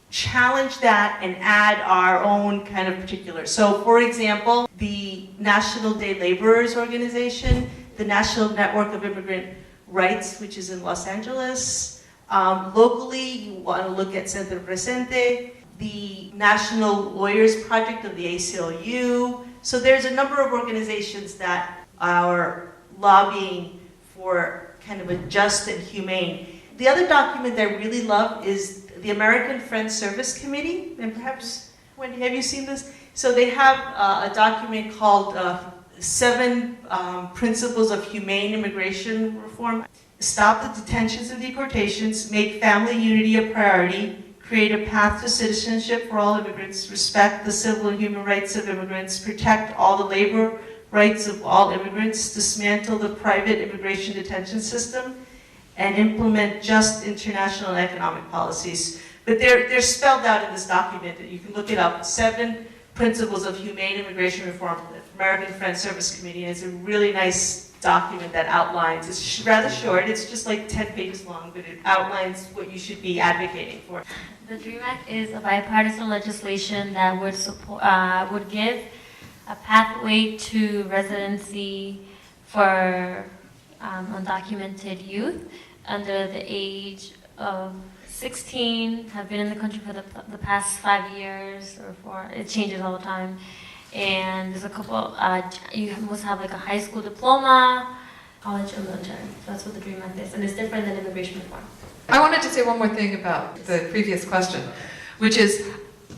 challenge that and add our own kind of particular. So for example, the National Day Laborers Organization, the National Network of Immigrant Rights, which is in Los Angeles. Locally, you want to look at Centro Presente, the National Lawyers Project of the ACLU. So there's a number of organizations that are lobbying for kind of a just and humane. The other document that I really love is the American Friends Service Committee, and perhaps, Wendy, have you seen this? So they have a document called 7 Principles of Humane Immigration Reform. Stop the detentions and deportations, make family unity a priority, create a path to citizenship for all immigrants, respect the civil and human rights of immigrants, protect all the labor rights of all immigrants, dismantle the private immigration detention system, and implement just international and economic policies. But they're spelled out in this document, that you can look it up, 7 Principles of Humane Immigration Reform, American Friends Service Committee, and it's a really nice document that outlines, it's rather short, it's just like 10 pages long, but it outlines what you should be advocating for. The DREAM Act is a bipartisan legislation that would support, would give a pathway to residency for undocumented youth under the age of 16, have been in the country for the past 5 years or 4. It changes all the time. And there's a couple, you must have like a high school diploma, college, or military. So that's what the DREAM Act is. And it's different than immigration reform. I wanted to say one more thing about the previous question, which is,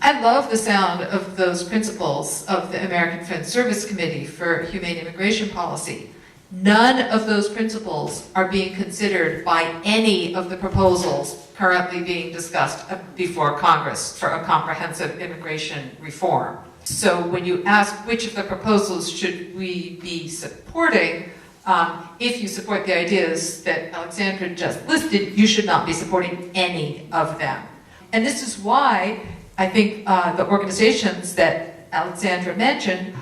I love the sound of those principles of the American Friends Service Committee for Humane Immigration Policy. None of those principles are being considered by any of the proposals currently being discussed before Congress for a comprehensive immigration reform. So when you ask which of the proposals should we be supporting, if you support the ideas that Alexandra just listed, you should not be supporting any of them. And this is why I think the organizations that Alexandra mentioned,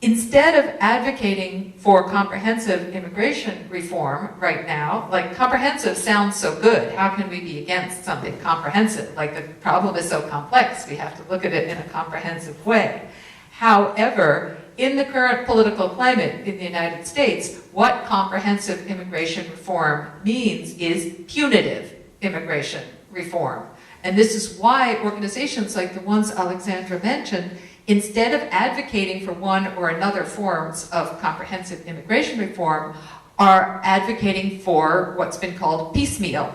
instead of advocating for comprehensive immigration reform right now, like comprehensive sounds so good, how can we be against something comprehensive? Like the problem is so complex, we have to look at it in a comprehensive way. However, in the current political climate in the United States, what comprehensive immigration reform means is punitive immigration reform. And this is why organizations like the ones Alexandra mentioned, instead of advocating for one or another forms of comprehensive immigration reform, are advocating for what's been called piecemeal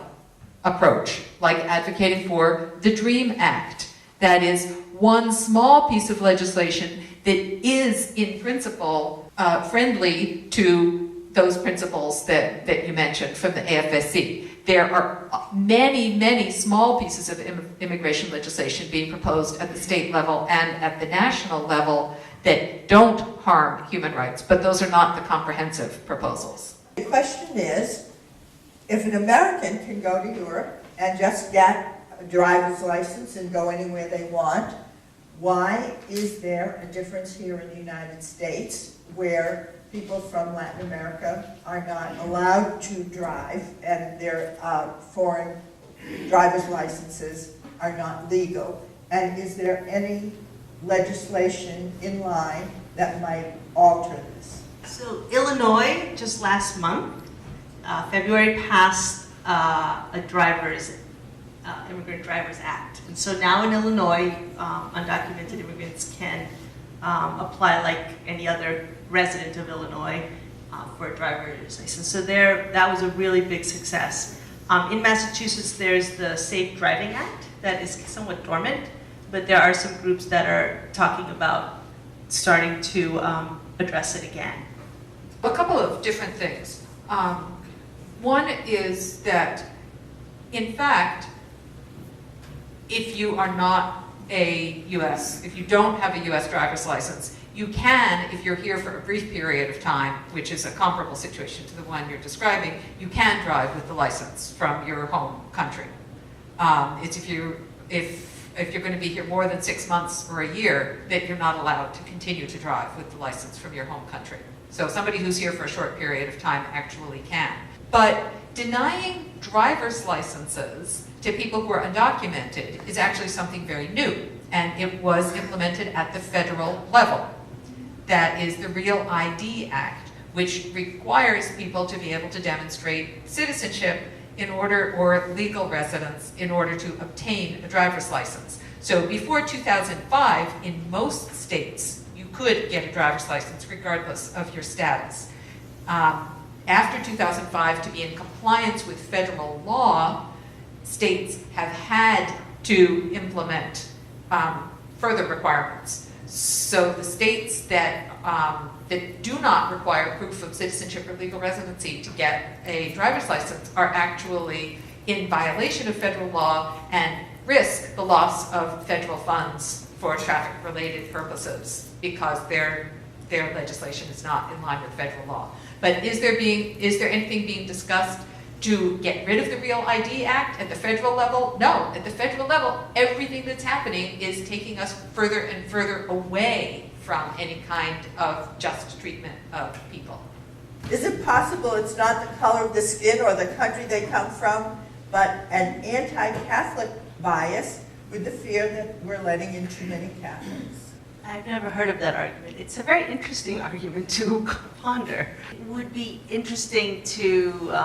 approach, like advocating for the DREAM Act. That is one small piece of legislation that is, in principle, friendly to those principles that you mentioned from the AFSC. There are many, many small pieces of immigration legislation being proposed at the state level and at the national level that don't harm human rights, but those are not the comprehensive proposals. The question is, if an American can go to Europe and just get a driver's license and go anywhere they want, why is there a difference here in the United States where people from Latin America are not allowed to drive and their foreign driver's licenses are not legal? And is there any legislation in line that might alter this? So Illinois, just last month, February, passed a Immigrant Drivers Act. And so now in Illinois, undocumented immigrants can apply like any other resident of Illinois for a driver's license. So that was a really big success. In Massachusetts, there's the Safe Driving Act that is somewhat dormant, but there are some groups that are talking about starting to address it again. A couple of different things. One is that, in fact, if you are not if you don't have a U.S. driver's license, you can, if you're here for a brief period of time, which is a comparable situation to the one you're describing, you can drive with the license from your home country. It's if you're going to be here more than 6 months or a year, that you're not allowed to continue to drive with the license from your home country. So somebody who's here for a short period of time actually can. But denying driver's licenses to people who are undocumented is actually something very new, and it was implemented at the federal level. That is the Real ID Act, which requires people to be able to demonstrate citizenship or legal residence in order to obtain a driver's license. So before 2005, in most states, you could get a driver's license regardless of your status. After 2005, to be in compliance with federal law, states have had to implement further requirements. So the states that do not require proof of citizenship or legal residency to get a driver's license are actually in violation of federal law and risk the loss of federal funds for traffic-related purposes because their legislation is not in line with federal law. But is there anything being discussed to get rid of the Real ID Act at the federal level? No. At the federal level, everything that's happening is taking us further and further away from any kind of just treatment of people. Is it possible it's not the color of the skin or the country they come from, but an anti-Catholic bias with the fear that we're letting in too many Catholics? I've never heard of that argument. It's a very interesting argument to ponder. It would be interesting to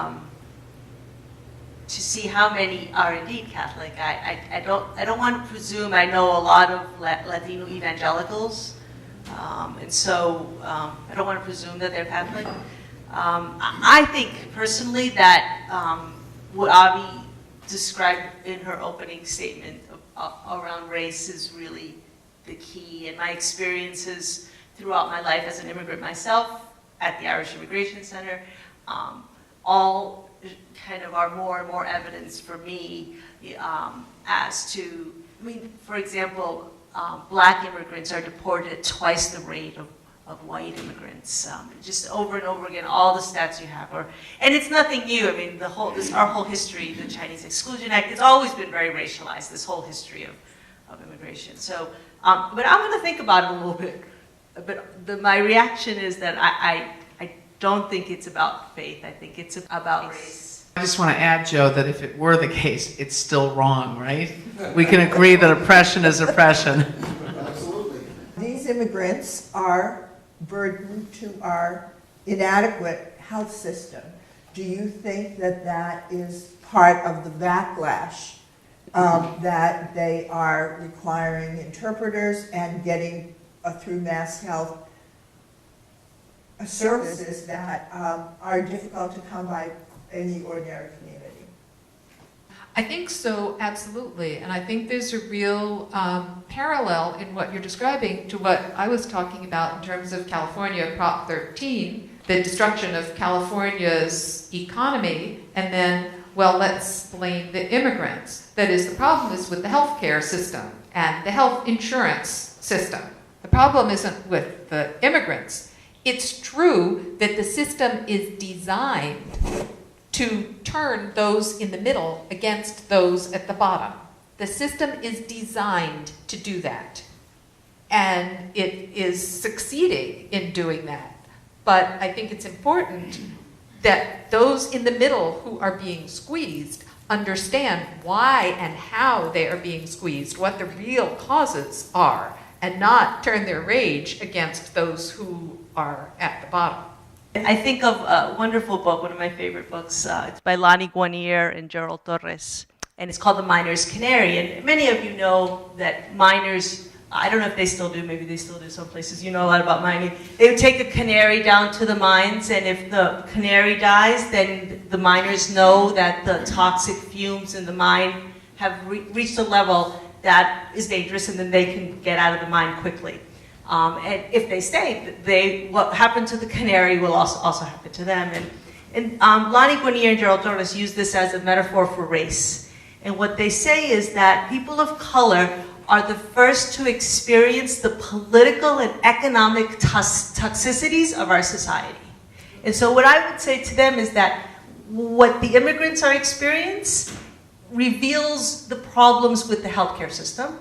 see how many are indeed Catholic. I don't want to presume. I know a lot of Latino evangelicals, and so I don't want to presume that they're Catholic. I think personally that what Avi described in her opening statement around race is really the key. And my experiences throughout my life as an immigrant myself at the Irish Immigration Center all kind of are more and more evidence for me as to, for example, black immigrants are deported at twice the rate of white immigrants. Just over and over again, all the stats you have and it's nothing new. Our whole history, the Chinese Exclusion Act, it's always been very racialized, this whole history of immigration. So, but I'm going to think about it a little bit. But my reaction is that I don't think it's about faith. I think it's about race. I just want to add, Joe, that if it were the case, it's still wrong, right? We can agree that oppression is oppression. Absolutely. These immigrants are burdened to our inadequate health system. Do you think that that is part of the backlash that they are requiring interpreters and getting through Mass Health services that are difficult to come by in the ordinary community. I think so, absolutely. And I think there's a real parallel in what you're describing to what I was talking about in terms of California Prop 13, the destruction of California's economy, and then, well, let's blame the immigrants. That is, the problem is with the healthcare system and the health insurance system. The problem isn't with the immigrants. It's true that the system is designed to turn those in the middle against those at the bottom. The system is designed to do that. And it is succeeding in doing that. But I think it's important that those in the middle who are being squeezed understand why and how they are being squeezed, what the real causes are, and not turn their rage against those who are at the bottom. I think of a wonderful book, one of my favorite books. It's by Lonnie Guarnier and Gerald Torres, and it's called The Miner's Canary. And many of you know that miners, I don't know if they still do, maybe they still do some places, you know a lot about mining. They would take a canary down to the mines, and if the canary dies, then the miners know that the toxic fumes in the mine have reached a level that is dangerous, and then they can get out of the mine quickly. And if they stay, what happened to the canary will also happen to them. And Lonnie Guarnier and Gerald Torres use this as a metaphor for race. And what they say is that people of color are the first to experience the political and economic toxicities of our society. And so what I would say to them is that what the immigrants are experiencing reveals the problems with the healthcare system.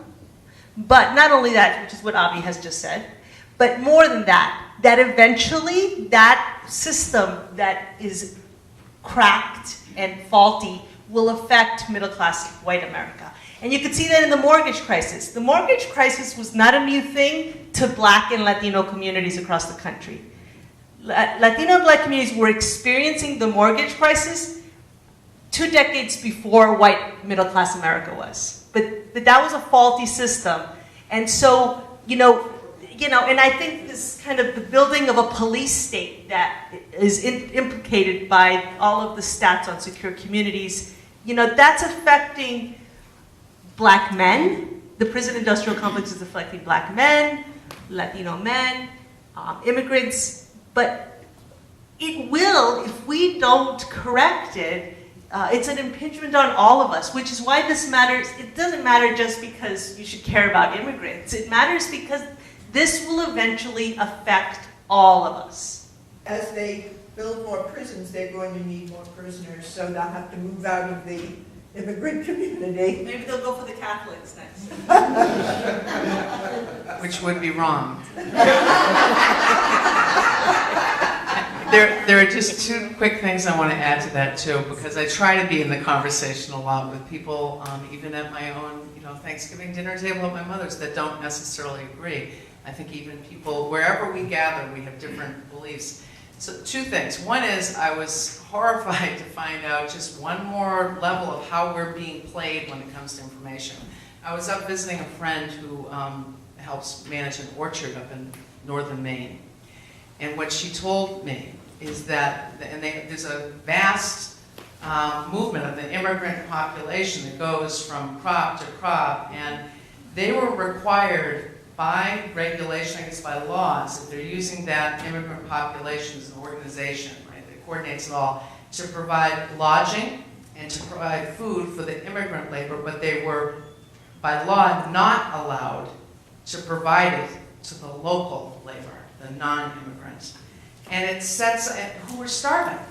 But not only that, which is what Avi has just said, but more than that, that eventually that system that is cracked and faulty will affect middle-class white America. And you could see that in the mortgage crisis. The mortgage crisis was not a new thing to Black and Latino communities across the country. Latino and Black communities were experiencing the mortgage crisis 2 decades before white middle-class America was. But that was a faulty system. And so, and I think this kind of the building of a police state that is implicated by all of the stats on secure communities, that's affecting Black men. The prison industrial complex is affecting Black men, Latino men, immigrants. But it will, if we don't correct it, it's an impingement on all of us, which is why this matters. It doesn't matter just because you should care about immigrants. It matters because this will eventually affect all of us. As they build more prisons, they're going to need more prisoners, so they'll have to move out of the immigrant community. Maybe they'll go for the Catholics next. Which would be wrong. There are just 2 quick things I want to add to that too, because I try to be in the conversation a lot with people, even at my own, Thanksgiving dinner table at my mother's, that don't necessarily agree. I think even people, wherever we gather, we have different beliefs. So 2 things. One is I was horrified to find out just one more level of how we're being played when it comes to information. I was up visiting a friend who helps manage an orchard up in northern Maine. And what she told me is that, there's a vast movement of the immigrant population that goes from crop to crop, and they were required by regulation, I guess by laws, if they're using that immigrant population as an organization, right, that coordinates it all, to provide lodging and to provide food for the immigrant labor, but they were, by law, not allowed to provide it to the local labor, the non-immigrants. And it sets, who were starving.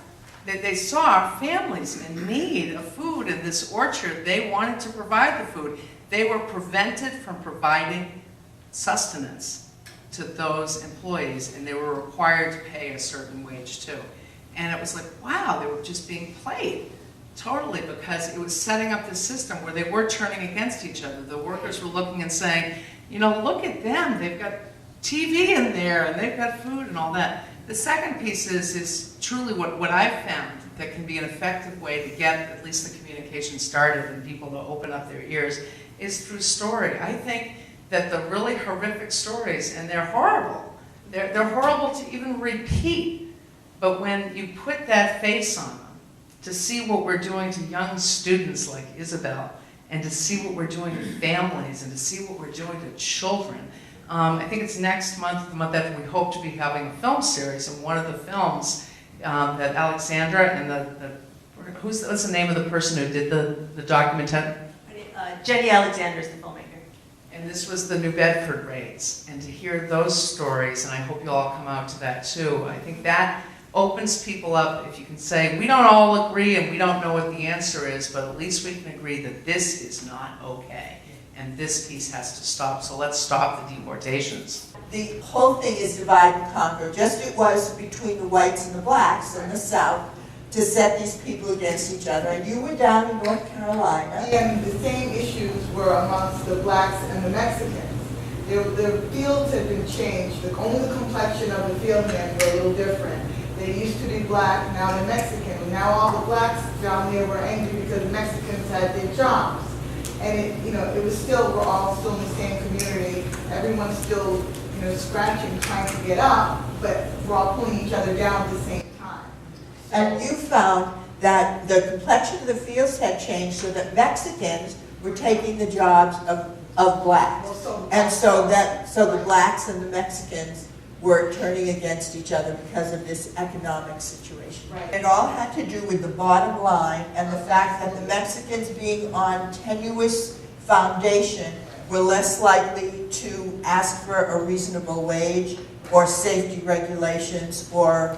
They saw families in need of food in this orchard. They wanted to provide the food. They were prevented from providing sustenance to those employees, and they were required to pay a certain wage too. And it was like, wow, they were just being played totally, because it was setting up this system where they were turning against each other. The workers were looking and saying, look at them, they've got TV in there, and they've got food and all that. The second piece is truly what I've found that can be an effective way to get at least the communication started and people to open up their ears is through story. I think that the really horrific stories, and they're horrible, they're horrible to even repeat, but when you put that face on them, to see what we're doing to young students like Isabel, and to see what we're doing to families, and to see what we're doing to children. I think it's next month, the month after, we hope to be having a film series, and one of the films that Alexandra and what's the name of the person who did the documentary? Jenny Alexander is the filmmaker. And this was the New Bedford raids, and to hear those stories, and I hope you'll all come out to that too. I think that opens people up. If you can say, we don't all agree and we don't know what the answer is, but at least we can agree that this is not okay, and this piece has to stop. So let's stop the deportations. The whole thing is divide and conquer, just it was between the whites and the blacks in the South, to set these people against each other. And you were down in North Carolina. And the same issues were amongst the blacks and the Mexicans. The fields had been changed. Only the complexion of the fieldmen were a little different. They used to be black, now they're Mexican. Now all the blacks down there were angry because the Mexicans had their jobs. And it was still, we're all still in the same community. Everyone's still, scratching, trying to get up, but we're all pulling each other down at the same time. And you found that the complexion of the fields had changed so that Mexicans were taking the jobs of blacks. And so the blacks and the Mexicans were turning against each other because of this economic situation. Right. It all had to do with the bottom line and the fact that the Mexicans, being on tenuous foundation, were less likely to ask for a reasonable wage or safety regulations or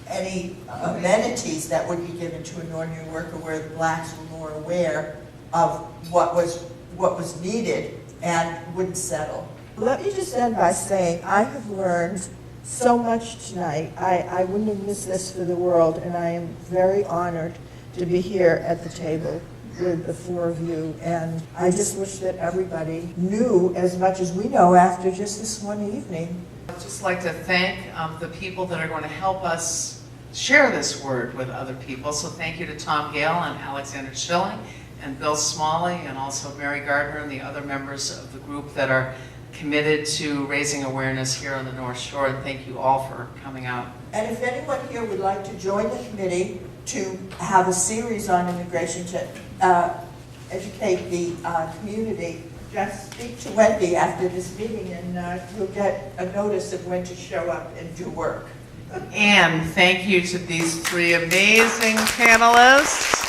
any amenities that would be given to an ordinary worker, where the blacks were more aware of what was needed and wouldn't settle. Let me just end by saying I have learned so much tonight. I wouldn't have missed this for the world, and I am very honored to be here at the table with the four of you. And I just wish that everybody knew as much as we know after just this one evening. I'd just like to thank the people that are going to help us share this word with other people. So thank you to Tom Gale and Alexandra Schilling and Bill Smalley, and also Mary Gardner and the other members of the group that are committed to raising awareness here on the North Shore. And thank you all for coming out. And if anyone here would like to join the committee to have a series on immigration to educate the community, just speak to Wendy after this meeting, and you'll get a notice of when to show up and do work. And thank you to these three amazing panelists.